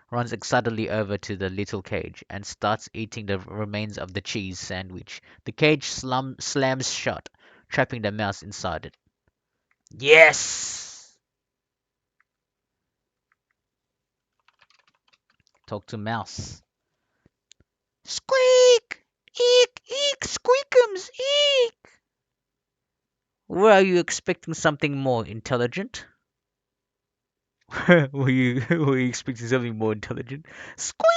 runs excitedly over to the little cage and starts eating the remains of the cheese sandwich. The cage slams shut, trapping the mouse inside it. Yes! Talk to mouse. Squeak! Eek! Eek! Squeakums! Eek! Were you expecting something more intelligent? Were you expecting something more intelligent? Squeak!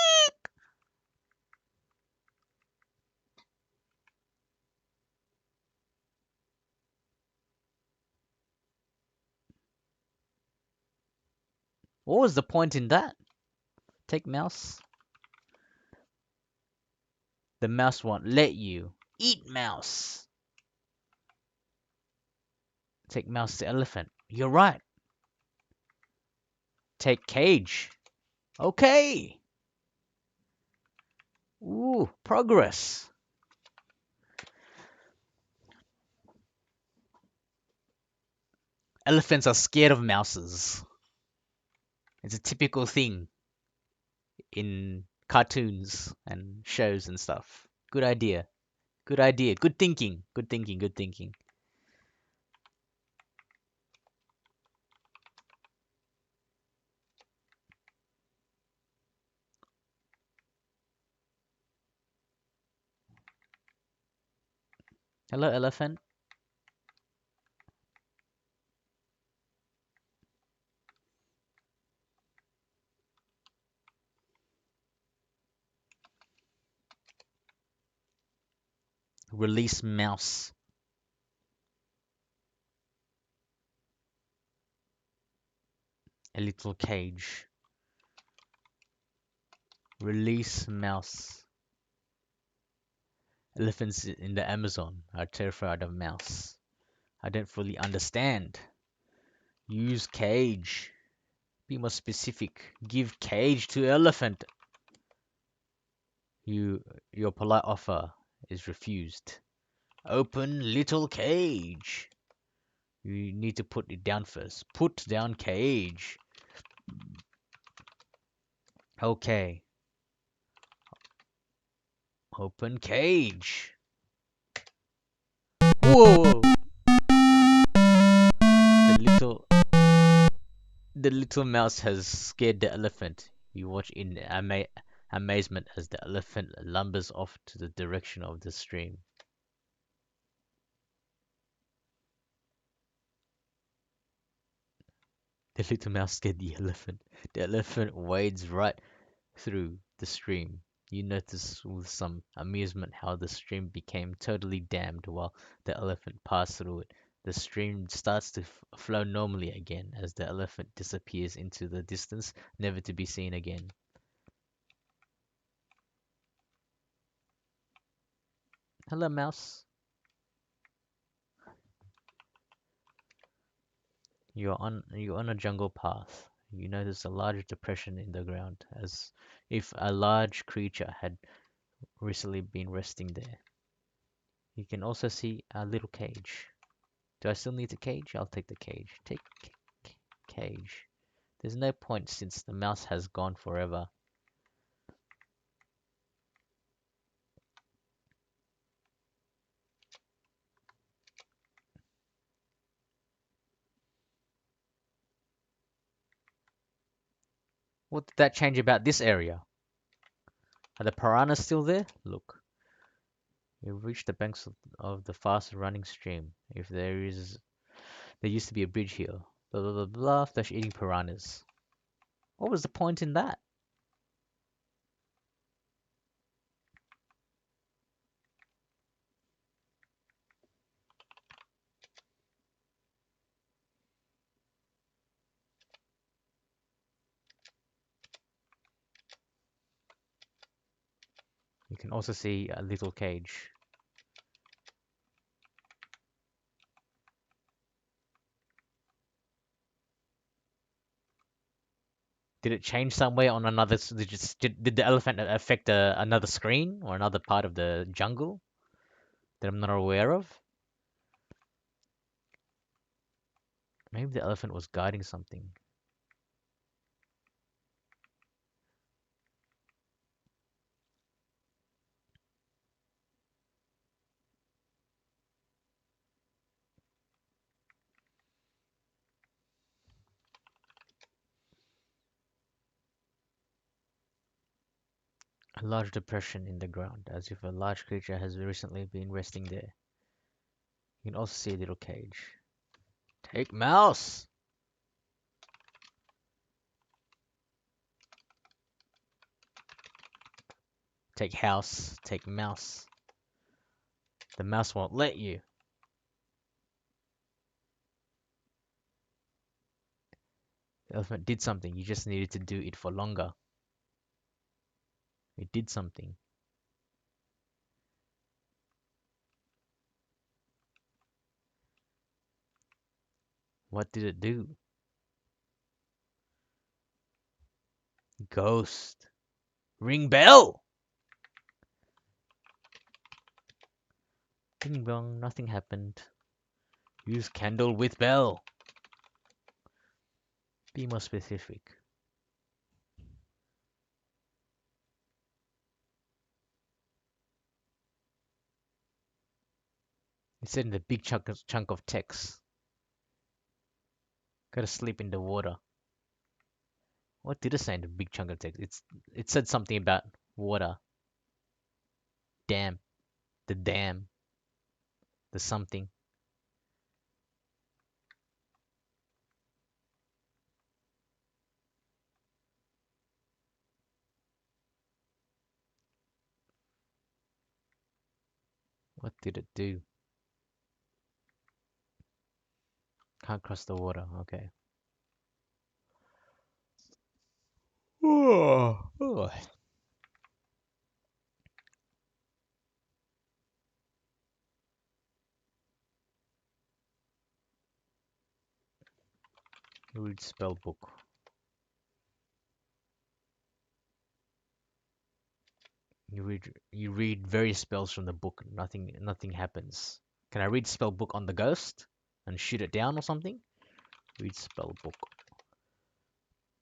What was the point in that? Take mouse. The mouse won't let you. Eat mouse. Take mouse to elephant. You're right. Take cage. Okay. Ooh, progress. Elephants are scared of mouses. It's a typical thing in cartoons and shows and stuff. Good idea. Good idea. Good thinking. Good thinking. Good thinking. Hello, elephant. Release mouse. A little cage. Release mouse. Elephants in the Amazon are terrified of mouse. I don't fully understand. Use cage. Be more specific. Give cage to elephant. Your polite offer is refused. Open little cage. You need to put it down first. Put down cage. Okay. Open cage. Whoa! The little the little mouse has scared the elephant. You watch in amazement as the elephant lumbers off to the direction of the stream. The little mouse scared the elephant. The elephant wades right through the stream. You notice with some amusement how the stream became totally dammed while the elephant passed through it. The stream starts to flow normally again as the elephant disappears into the distance, never to be seen again. Hello, mouse. You're on a jungle path. You notice a large depression in the ground, as if a large creature had recently been resting there. You can also see a little cage. Do I still need the cage? I'll take the cage. Take cage. There's no point since the mouse has gone forever. What did that change about this area? Are the piranhas still there? Look, you've reached the banks of the fast running stream. If there used to be a bridge here. Blah blah blah blah. Flesh eating piranhas. What was the point in that? You can also see a little cage. Did it change some way on another? Did the elephant affect another screen or another part of the jungle that I'm not aware of? Maybe the elephant was guiding something. A large depression in the ground, as if a large creature has recently been resting there. You can also see a little cage. Take mouse! Take house. Take mouse. The mouse won't let you. The elephant did something. You just needed to do it for longer. It did something. What did it do? Ghost. Ring bell! Ding dong, nothing happened. Use candle with bell. Be more specific. It said in the big chunk of text. Gotta sleep in the water. What did it say in the big chunk of text? It said something about water. Dam. The dam. The something. What did it do? Can't cross the water. Okay. Oh. Read spell book. You read various spells from the book. Nothing happens. Can I read spell book on the ghost? and shoot it down or something? Read spell book.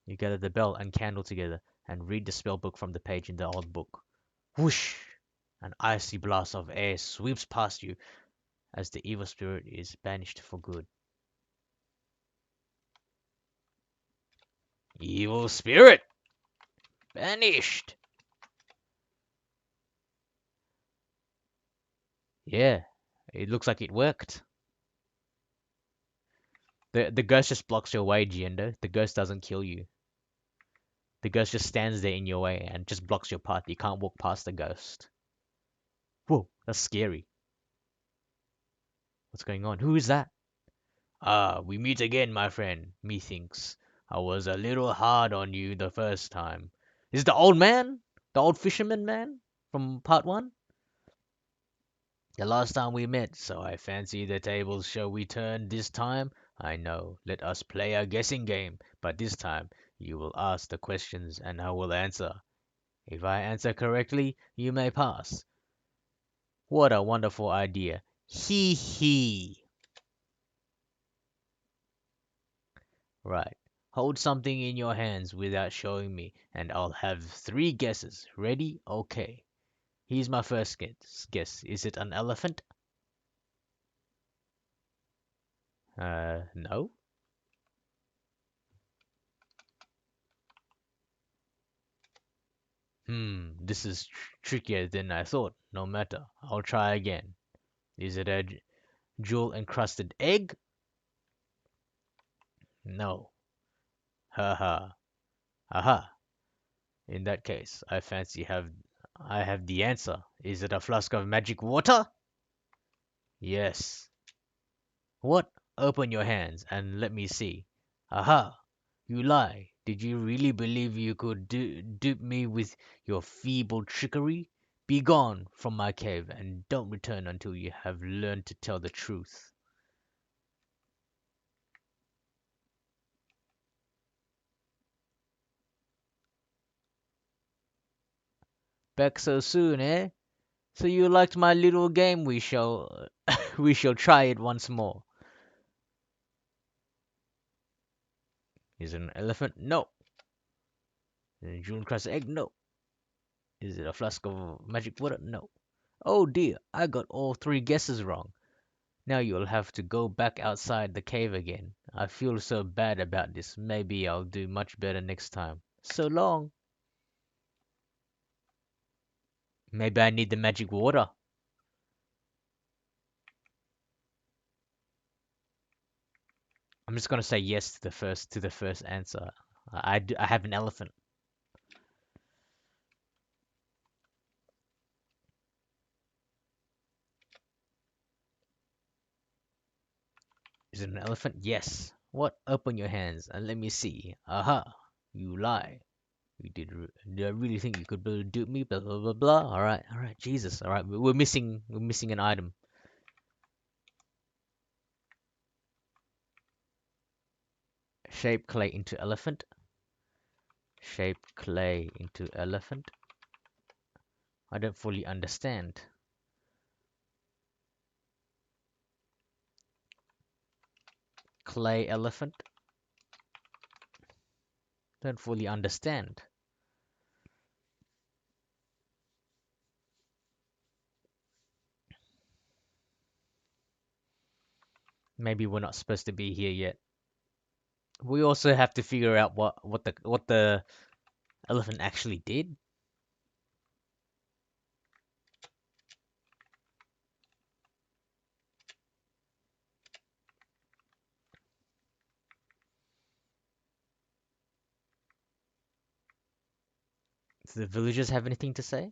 You gather the bell and candle together and read the spell book from the page in the old book. Whoosh! An icy blast of air sweeps past you as the evil spirit is banished for good. Evil spirit! Banished! Yeah, it looks like it worked. The ghost just blocks your way, Giendo. The ghost doesn't kill you. The ghost just stands there in your way and just blocks your path. You can't walk past the ghost. Whoa, that's scary. What's going on? Who is that? Ah, we meet again, my friend, methinks. I was a little hard on you the first time. Is it the old man? The old fisherman man from part one? The last time we met, so I fancy the tables shall we turn this time? I know. Let us play a guessing game, but this time you will ask the questions and I will answer. If I answer correctly, you may pass. What a wonderful idea. Hee hee. Right. Hold something in your hands without showing me, and I'll have three guesses. Ready? Okay. Here's my first guess. Is it an elephant? No. This is trickier than I thought. No matter. I'll try again. Is it a jewel-encrusted egg? No. Haha. Aha. In that case, I have the answer. Is it a flask of magic water? Yes. What? Open your hands and let me see. Aha! You lie. Did you really believe you could dupe me with your feeble trickery? Be gone from my cave and don't return until you have learned to tell the truth. Back so soon, eh? So you liked my little game? We shall we shall try it once more. Is it an elephant? No. Is it a June crust egg? No. Is it a flask of magic water? No. Oh dear, I got all three guesses wrong. Now you'll have to go back outside the cave again. I feel so bad about this. Maybe I'll do much better next time. So long. Maybe I need the magic water. I'm just gonna say yes to the first answer. I have an elephant. Is it an elephant? Yes. What? Open your hands and let me see. Aha! You lie. You did I really think you could dupe me? Blah blah blah blah. All right. Jesus. All right. We're missing an item. Shape clay into elephant. Shape clay into elephant. I don't fully understand. Clay elephant. Don't fully understand. Maybe we're not supposed to be here yet. We also have to figure out what the elephant actually did. Do the villagers have anything to say?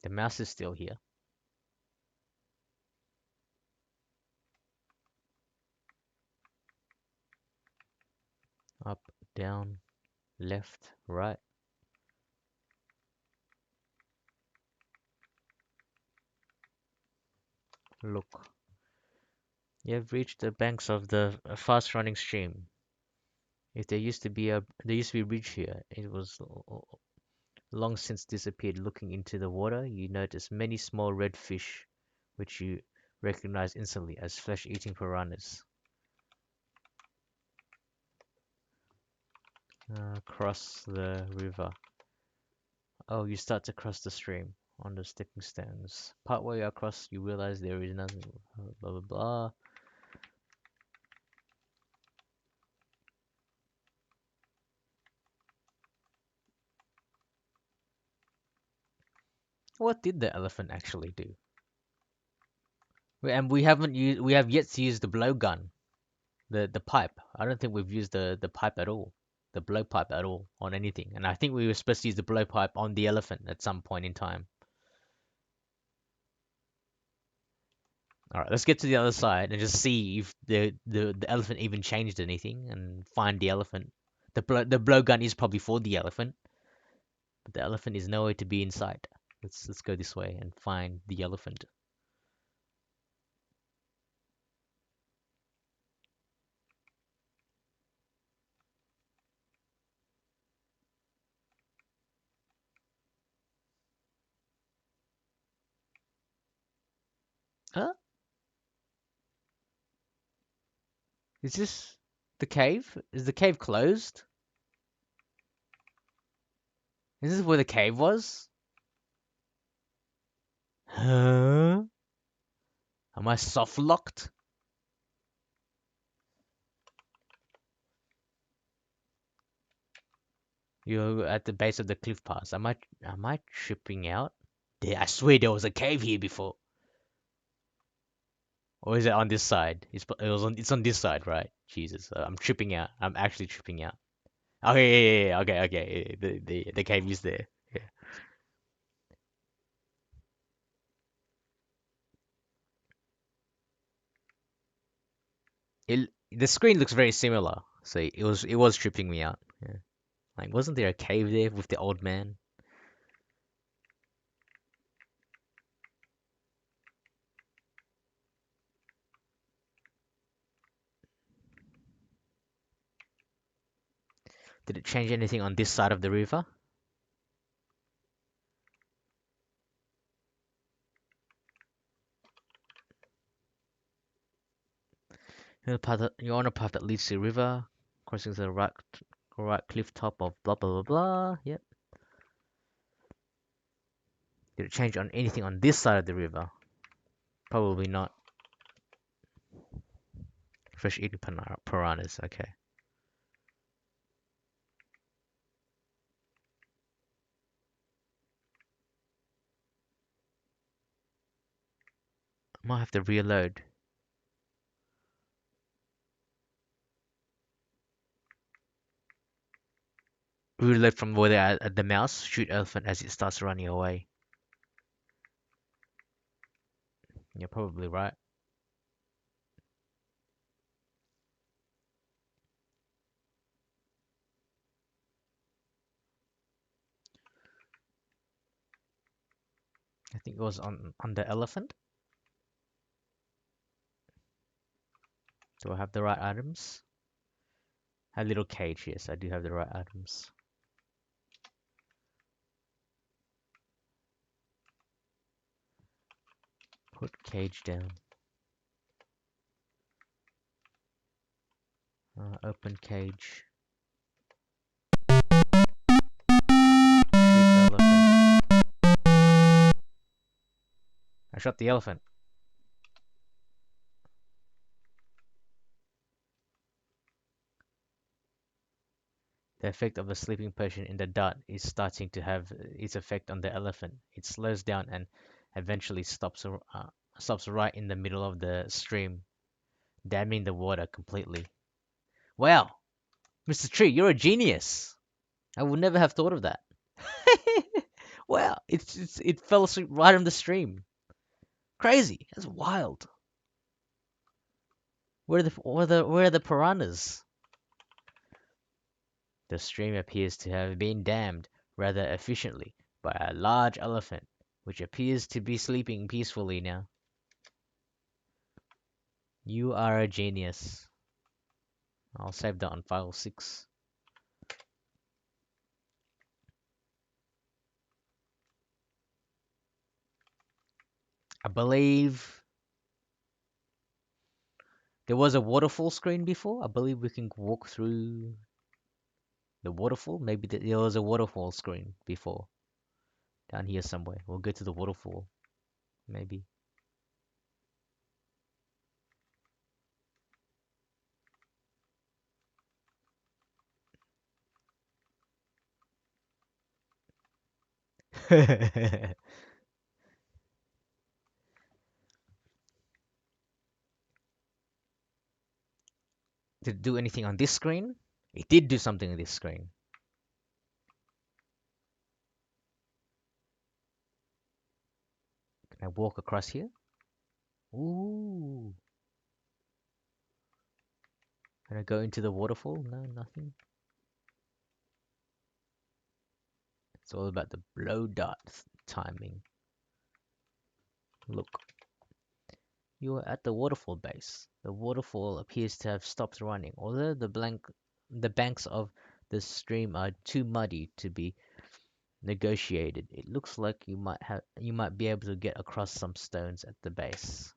The mouse is still here. Up, down, left, right. Look. You have reached the banks of the fast-running stream. If there used to be a bridge here. It was long since disappeared. Looking into the water, you notice many small red fish, which you recognize instantly as flesh-eating piranhas. Cross the river. Oh, you start to cross the stream on the stepping stones. Partway across, you realize there is nothing. Blah blah blah. What did the elephant actually do? And we have yet to use the blowgun, the pipe. I don't think we've used the pipe at all, the blowpipe at all on anything. And I think we were supposed to use the blowpipe on the elephant at some point in time. All right, let's get to the other side and just see if the elephant even changed anything and find the elephant. The blowgun is probably for the elephant, but the elephant is nowhere to be in sight. Let's go this way and find the elephant. Huh? Is this the cave? Is the cave closed? Is this where the cave was? Huh? Am I soft locked? You're at the base of the cliff pass. Am I tripping out? I swear there was a cave here before. Or is it on this side? It's on this side, right? Jesus, I'm tripping out. I'm actually tripping out. Okay, yeah, okay, okay. The cave is there. Yeah. The screen looks very similar, so it was tripping me out. Yeah. Like, wasn't there a cave there with the old man? Did it change anything on this side of the river? You're on a path that leads to the river, crossing the right cliff top of blah blah blah blah. Yep. Did it change on anything on this side of the river? Probably not. Fresh eating piranhas. Okay. I might have to reload. Reload from where they're at the mouse. Shoot elephant as it starts running away. You're probably right. I think it was on the elephant. Do I have the right items? A little cage. Yes, I do have the right items. Put cage down. Open cage. Shoot elephant. I shot the elephant. The effect of the sleeping potion in the dart is starting to have its effect on the elephant. It slows down and eventually stops right in the middle of the stream, damming the water completely. Wow, Mr. Tree, you're a genius. I would never have thought of that. Wow, it fell asleep right on the stream. Crazy. That's wild. Where are the piranhas? The stream appears to have been dammed rather efficiently by a large elephant, which appears to be sleeping peacefully now. You are a genius. I'll save that on file 6. I believe there was a waterfall screen before. I believe we can walk through the waterfall. Maybe there was a waterfall screen before. Down here somewhere. We'll go to the waterfall. Maybe. Did it do anything on this screen? It did do something on this screen. Can I walk across here? Ooh. Can I go into the waterfall? No, nothing. It's all about the blow dart timing. Look, you are at the waterfall base. The waterfall appears to have stopped running, although the banks of the stream are too muddy to be negotiated. It looks like you might be able to get across some stones at the base.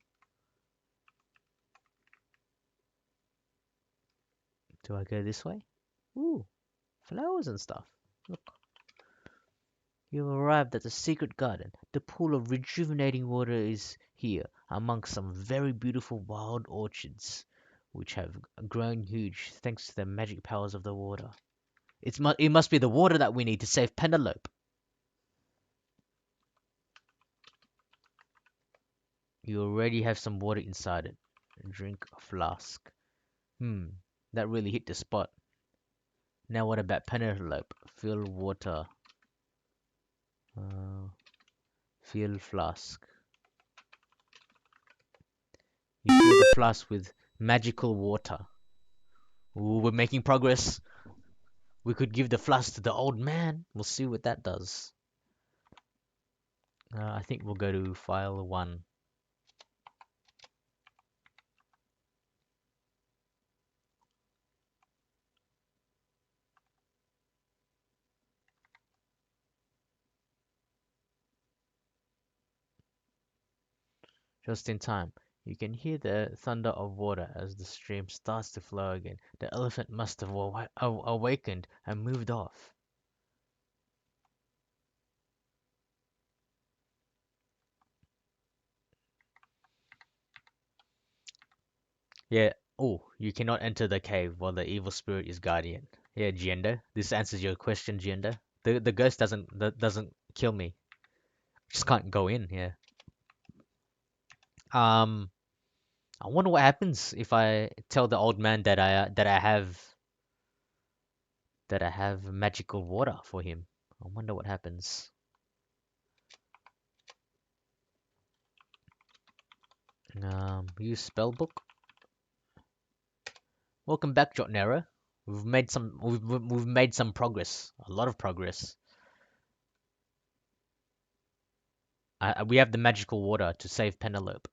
Do I go this way? Ooh, flowers and stuff. Look. You have arrived at the secret garden. The pool of rejuvenating water is here, among some very beautiful wild orchids, which have grown huge thanks to the magic powers of the water. It must be the water that we need to save Penelope. You already have some water inside it. Drink a flask. Hmm, that really hit the spot. Now what about Penelope? Fill water. Uh, fill flask. You fill the flask with magical water. Ooh, we're making progress. We could give the flask to the old man. We'll see what that does. I think we'll go to file 1. Just in time. You can hear the thunder of water as the stream starts to flow again. The elephant must have awakened and moved off. Yeah. Oh, you cannot enter the cave while the evil spirit is guardian. Yeah, Gienda. This answers your question, Gienda. The ghost doesn't kill me. Just can't go in. Yeah. Um. I wonder what happens if I tell the old man that I have magical water for him. I wonder what happens. Use spellbook. Welcome back, Jotnera. We've made some progress. A lot of progress. We have the magical water to save Penelope.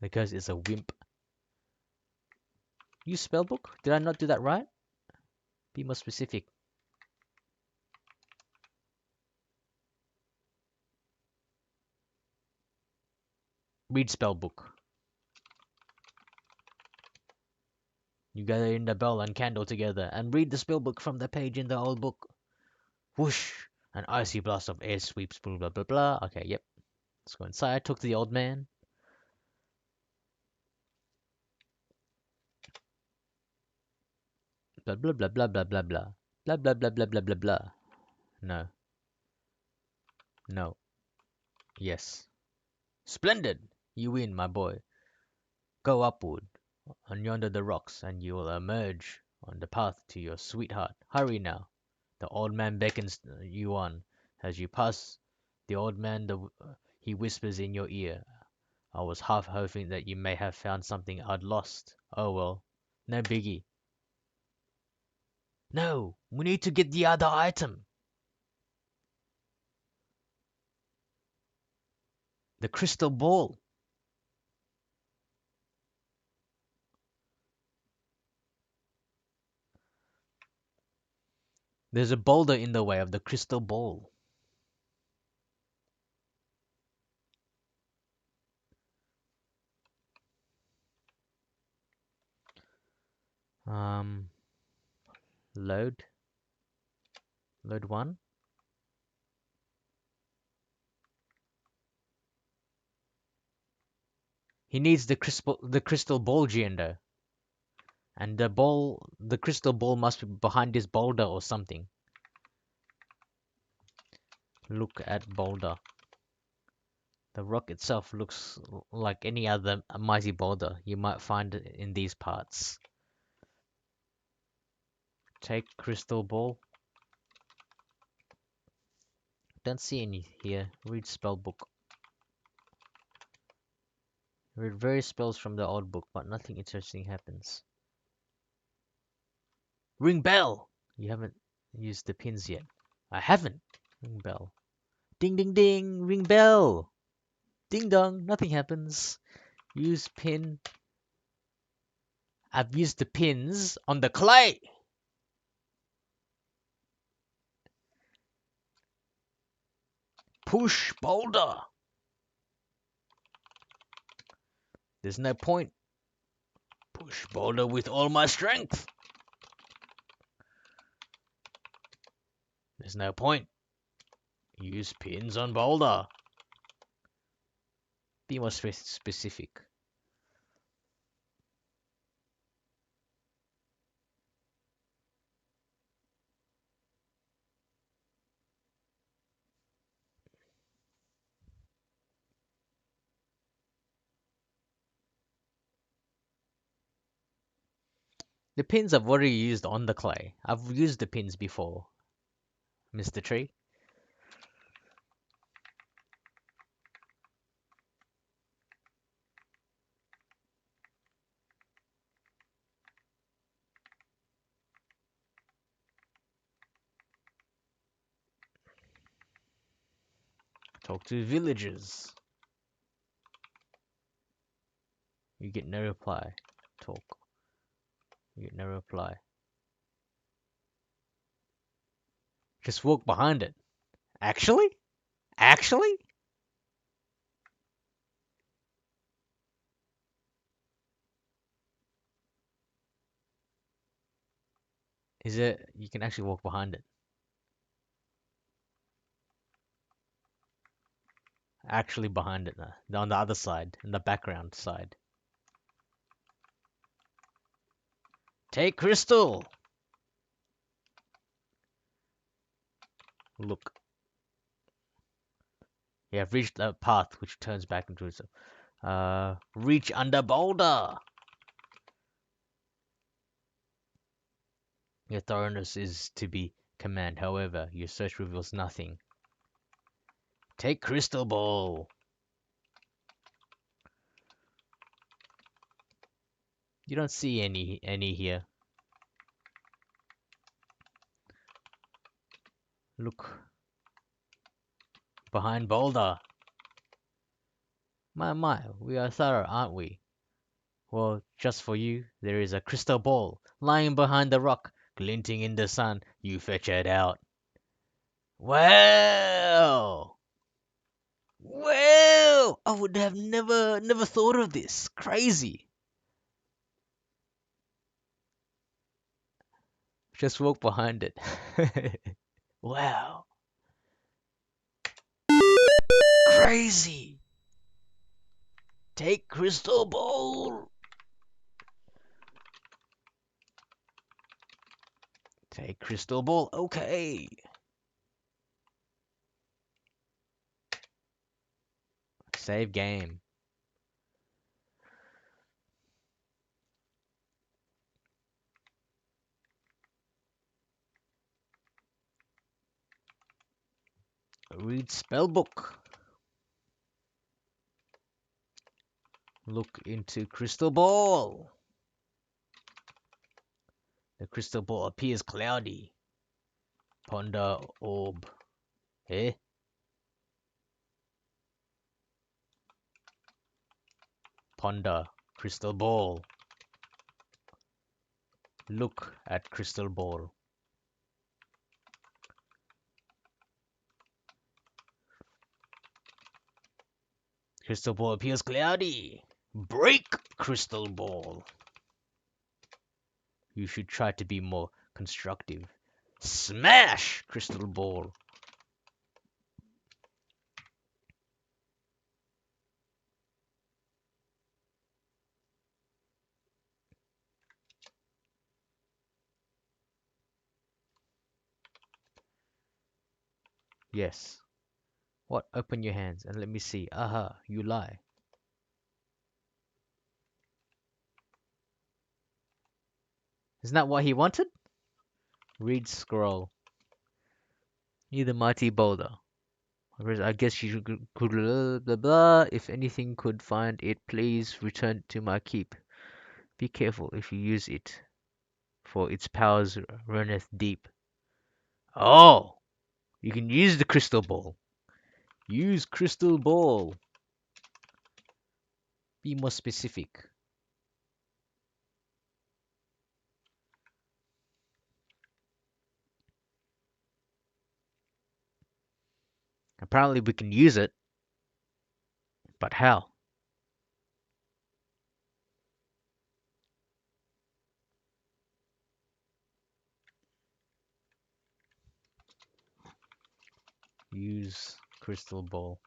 Because it's a wimp. Use spellbook. Did I not do that right? Be more specific. Read spellbook. You gather in the bell and candle together and read the spellbook from the page in the old book. Whoosh! An icy blast of air sweeps, blah blah blah blah. Okay, yep. Let's go inside. Talk to the old man. Blah blah blah blah blah blah blah. Blah blah blah blah blah blah blah. No. No. Yes. Splendid! You win, my boy. Go upward, on yonder the rocks, and you will emerge on the path to your sweetheart. Hurry now. The old man beckons you on. As you pass the old man, he whispers in your ear. I was half hoping that you may have found something I'd lost. Oh well, no biggie. No, we need to get the other item. The crystal ball. There's a boulder in the way of the crystal ball. Um, load. Load one. He needs the crystal ball, Giendo. And the crystal ball must be behind this boulder or something. Look at boulder. The rock itself looks like any other mighty boulder you might find in these parts. Take crystal ball. Don't see any here. Read spell book. Read various spells from the old book, but nothing interesting happens. Ring bell! You haven't used the pins yet. I haven't. Ring bell. Ding ding ding! Ring bell! Ding dong! Nothing happens. Use pin. I've used the pins on the clay! Push boulder! There's no point. Push boulder with all my strength! There's no point. Use pins on boulder. Be more specific. The pins I've already used on the clay. I've used the pins before, Mr. Tree. Talk to villagers. You get no reply. Talk. You get no reply. Just walk behind it. Actually? Actually? Is it? You can actually walk behind it. Actually behind it now. On the other side. In the background side. Take crystal! Look. You have reached a path which turns back into itself. Reach under boulder! Your thoroughness is to be command. However, your search reveals nothing. Take crystal ball! You don't see any here. Look. Behind boulder. My, we are thorough, aren't we? Well, just for you, there is a crystal ball lying behind the rock, glinting in the sun. You fetch it out. Wow! Wow! I would have never thought of this. Crazy. Just walk behind it. Wow. Crazy. Take crystal ball. Take crystal ball. Okay. Save game. Read spellbook. Look into crystal ball. The crystal ball appears cloudy. Ponder orb. Eh? Ponder crystal ball. Look at crystal ball. Crystal ball appears cloudy. Break, crystal ball. You should try to be more constructive. Smash, crystal ball. Yes. What? Open your hands and let me see. Aha, you lie. Isn't that what he wanted? Read scroll. You're the mighty boulder. I guess you could blah, blah blah. If anything could find it, please return it to my keep. Be careful if you use it, for its powers runneth deep. Oh, you can use the crystal ball. Use crystal ball. Be more specific. Apparently we can use it, but how? Use crystal ball.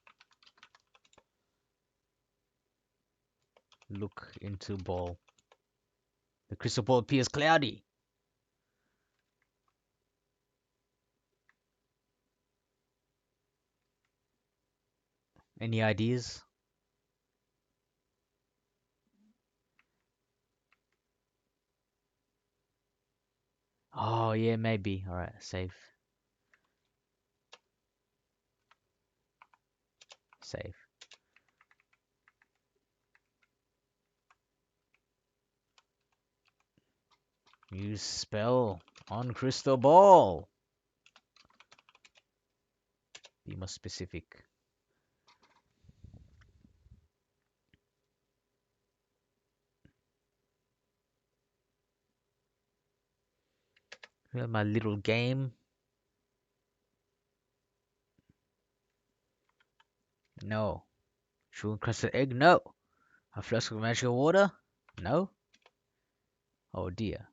Look into ball. The crystal ball appears cloudy. Any ideas? Oh yeah, maybe. Alright, save. Save. Use spell on crystal ball. Be more specific. Well, my little game. No. True encrusted egg? No. A flask of magical water? No. Oh dear.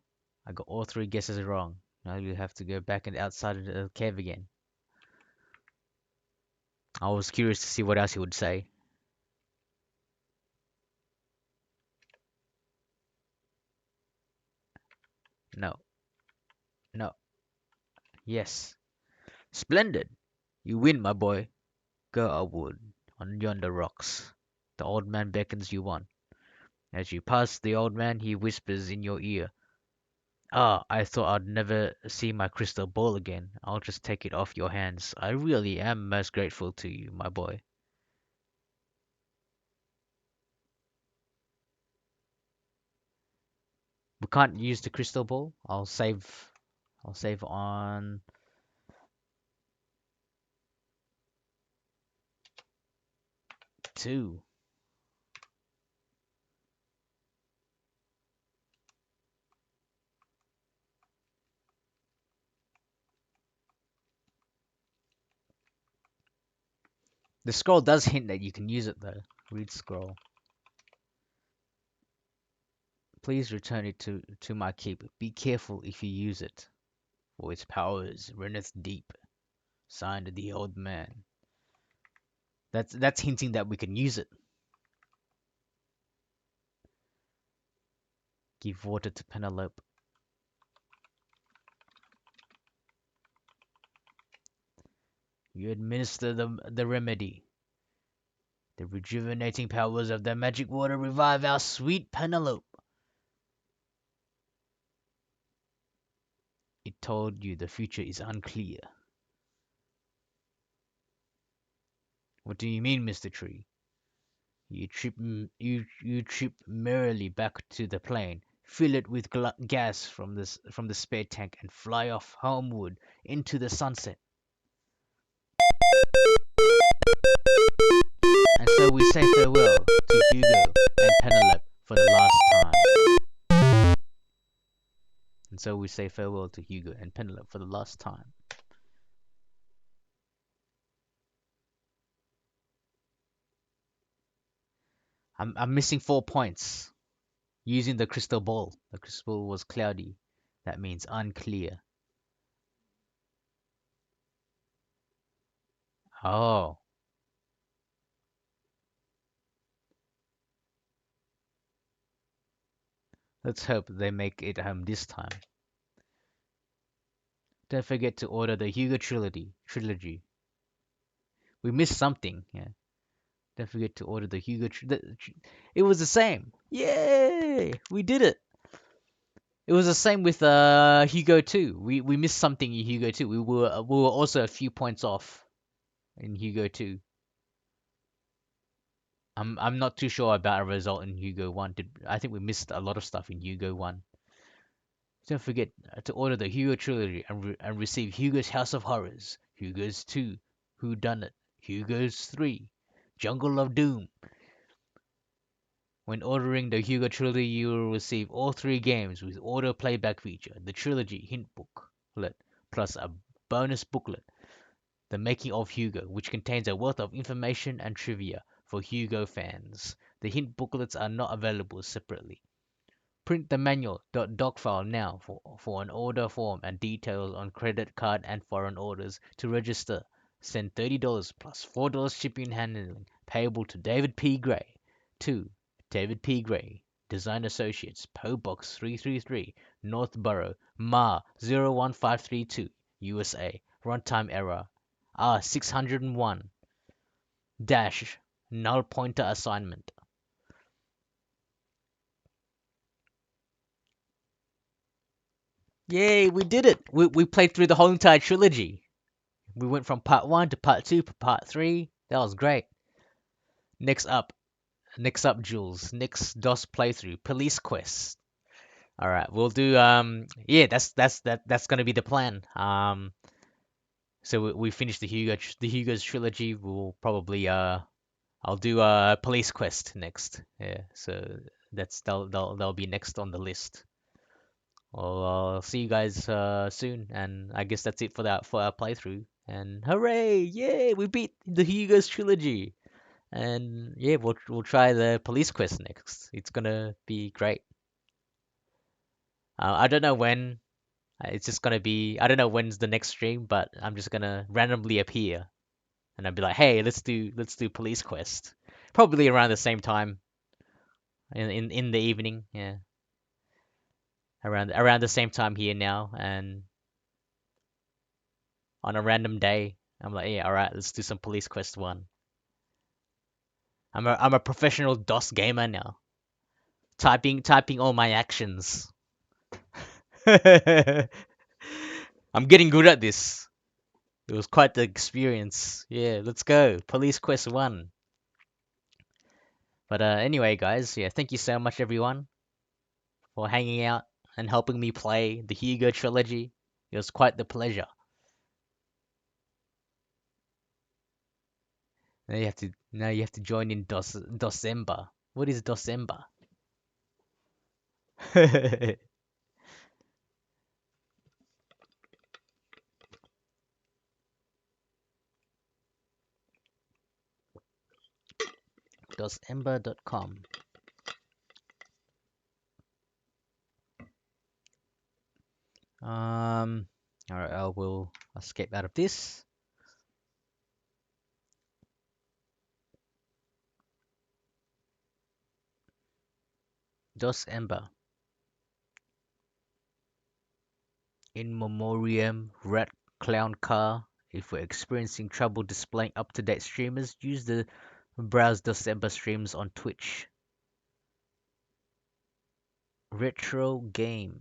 I got all three guesses wrong. Now you have to go back and outside of the cave again. I was curious to see what else he would say. No. No. Yes. Splendid. You win, my boy. Go upward on yonder rocks. The old man beckons you on. As you pass the old man, he whispers in your ear, "Ah, I thought I'd never see my crystal ball again. I'll just take it off your hands. I really am most grateful to you, my boy." We can't use the crystal ball. I'll save. I'll save on 2. The scroll does hint that you can use it though. Read scroll. Please return it to my keep. Be careful if you use it, for its powers runneth deep. Signed the old man. That's hinting that we can use it. Give water to Penelope. You administer the remedy. The rejuvenating powers of the magic water revive our sweet Penelope. It told you the future is unclear. What do you mean, Mr. Tree? You trip merrily back to the plane, fill it with gas from the spare tank, and fly off homeward into the sunset. And so we say farewell to Hugo and Penelope for the last time. And so we say farewell to Hugo and Penelope for the last time. I'm missing 4 points using the crystal ball. The crystal ball was cloudy. That means unclear. Oh, let's hope they make it home this time. Don't forget to order the Hugo trilogy. Trilogy. We missed something. Yeah. Don't forget to order the Hugo. It was the same. Yay! We did it. It was the same with Hugo too. We missed something in Hugo too. We were also a few points off in Hugo too. I'm not too sure about our result in Hugo 1. I think we missed a lot of stuff in Hugo 1. Don't forget to order the Hugo trilogy and receive Hugo's House of Horrors, Hugo's 2, Who Done It, Hugo's 3, Jungle of Doom. When ordering the Hugo trilogy, you will receive all three games with auto playback feature, the trilogy hint booklet, plus a bonus booklet, The Making of Hugo, which contains a wealth of information and trivia for Hugo fans. The hint booklets are not available separately. Print the manual.doc file now for an order form and details on credit card and foreign orders. To register, send $30 plus $4 shipping and handling payable to David P. Gray. To David P. Gray, Design Associates, PO Box 333, Northborough, MA 01532, USA. Runtime error R601 dash null pointer assignment. Yay, we did it! We played through the whole entire trilogy. We went from part 1 to part 2 to part 3. That was great. Next up, Jules. Next DOS playthrough, Police Quest. All right, we'll do yeah, that's gonna be the plan. So we finished the Hugo's trilogy. We'll probably I'll do Police Quest next. Yeah, so that'll be next on the list. Well, I'll see you guys soon, and I guess that's it for our playthrough. And hooray! Yay! We beat the Hugo's trilogy. And yeah, we'll try the police quest next. It's gonna be great. I don't know when. It's just gonna be. I don't know when's the next stream, but I'm just gonna randomly appear, and I'll be like, "Hey, let's do police quest." Probably around the same time in the evening. Yeah, around the same time here now, and on a random day, I'm like, "Yeah, all right, let's do some police quest one." I'm a professional DOS gamer now. Typing all my actions. I'm getting good at this. It was quite the experience. Yeah, let's go. Police Quest 1. But anyway, guys, yeah, thank you so much, everyone, for hanging out and helping me play the Hugo trilogy. It was quite the pleasure. Now you have to join in Docember. What is Docember? Docember.com. All right, I will escape out of this. Docember. In memoriam, Rat Clown Car. If we're experiencing trouble displaying up-to-date streamers, use the browse December streams on Twitch. Retro game.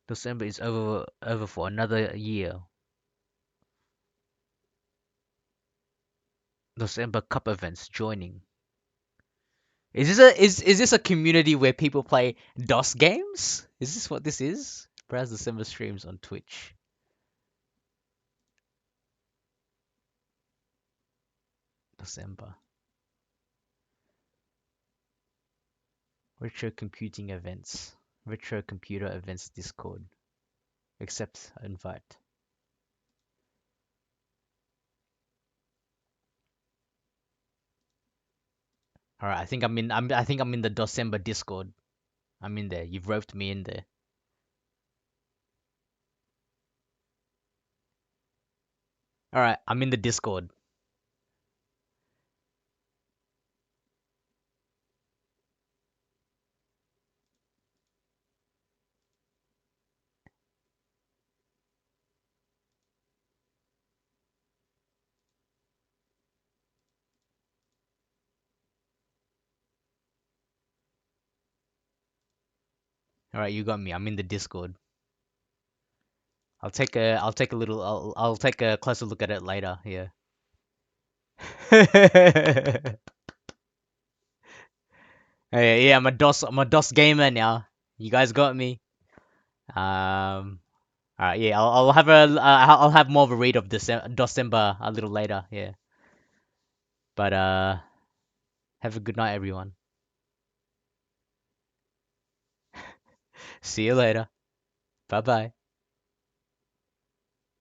December is over for another year. December Cup events joining. Is this a community where people play DOS games? Is this what this is? Browse December streams on Twitch. December. Retro computing events. Retro computer events Discord. Accept invite. All right, I think I'm in the December Discord. I'm in there. You've roped me in there. All right, I'm in the Discord. All right, you got me. I'm in the Discord. I'll take a little I'll take a closer look at it later. Yeah. Hey, yeah, I'm a DOS gamer now. You guys got me. All right, yeah, I'll have I'll have more of a read of December a little later. Yeah, but have a good night, everyone. See you later. Bye bye.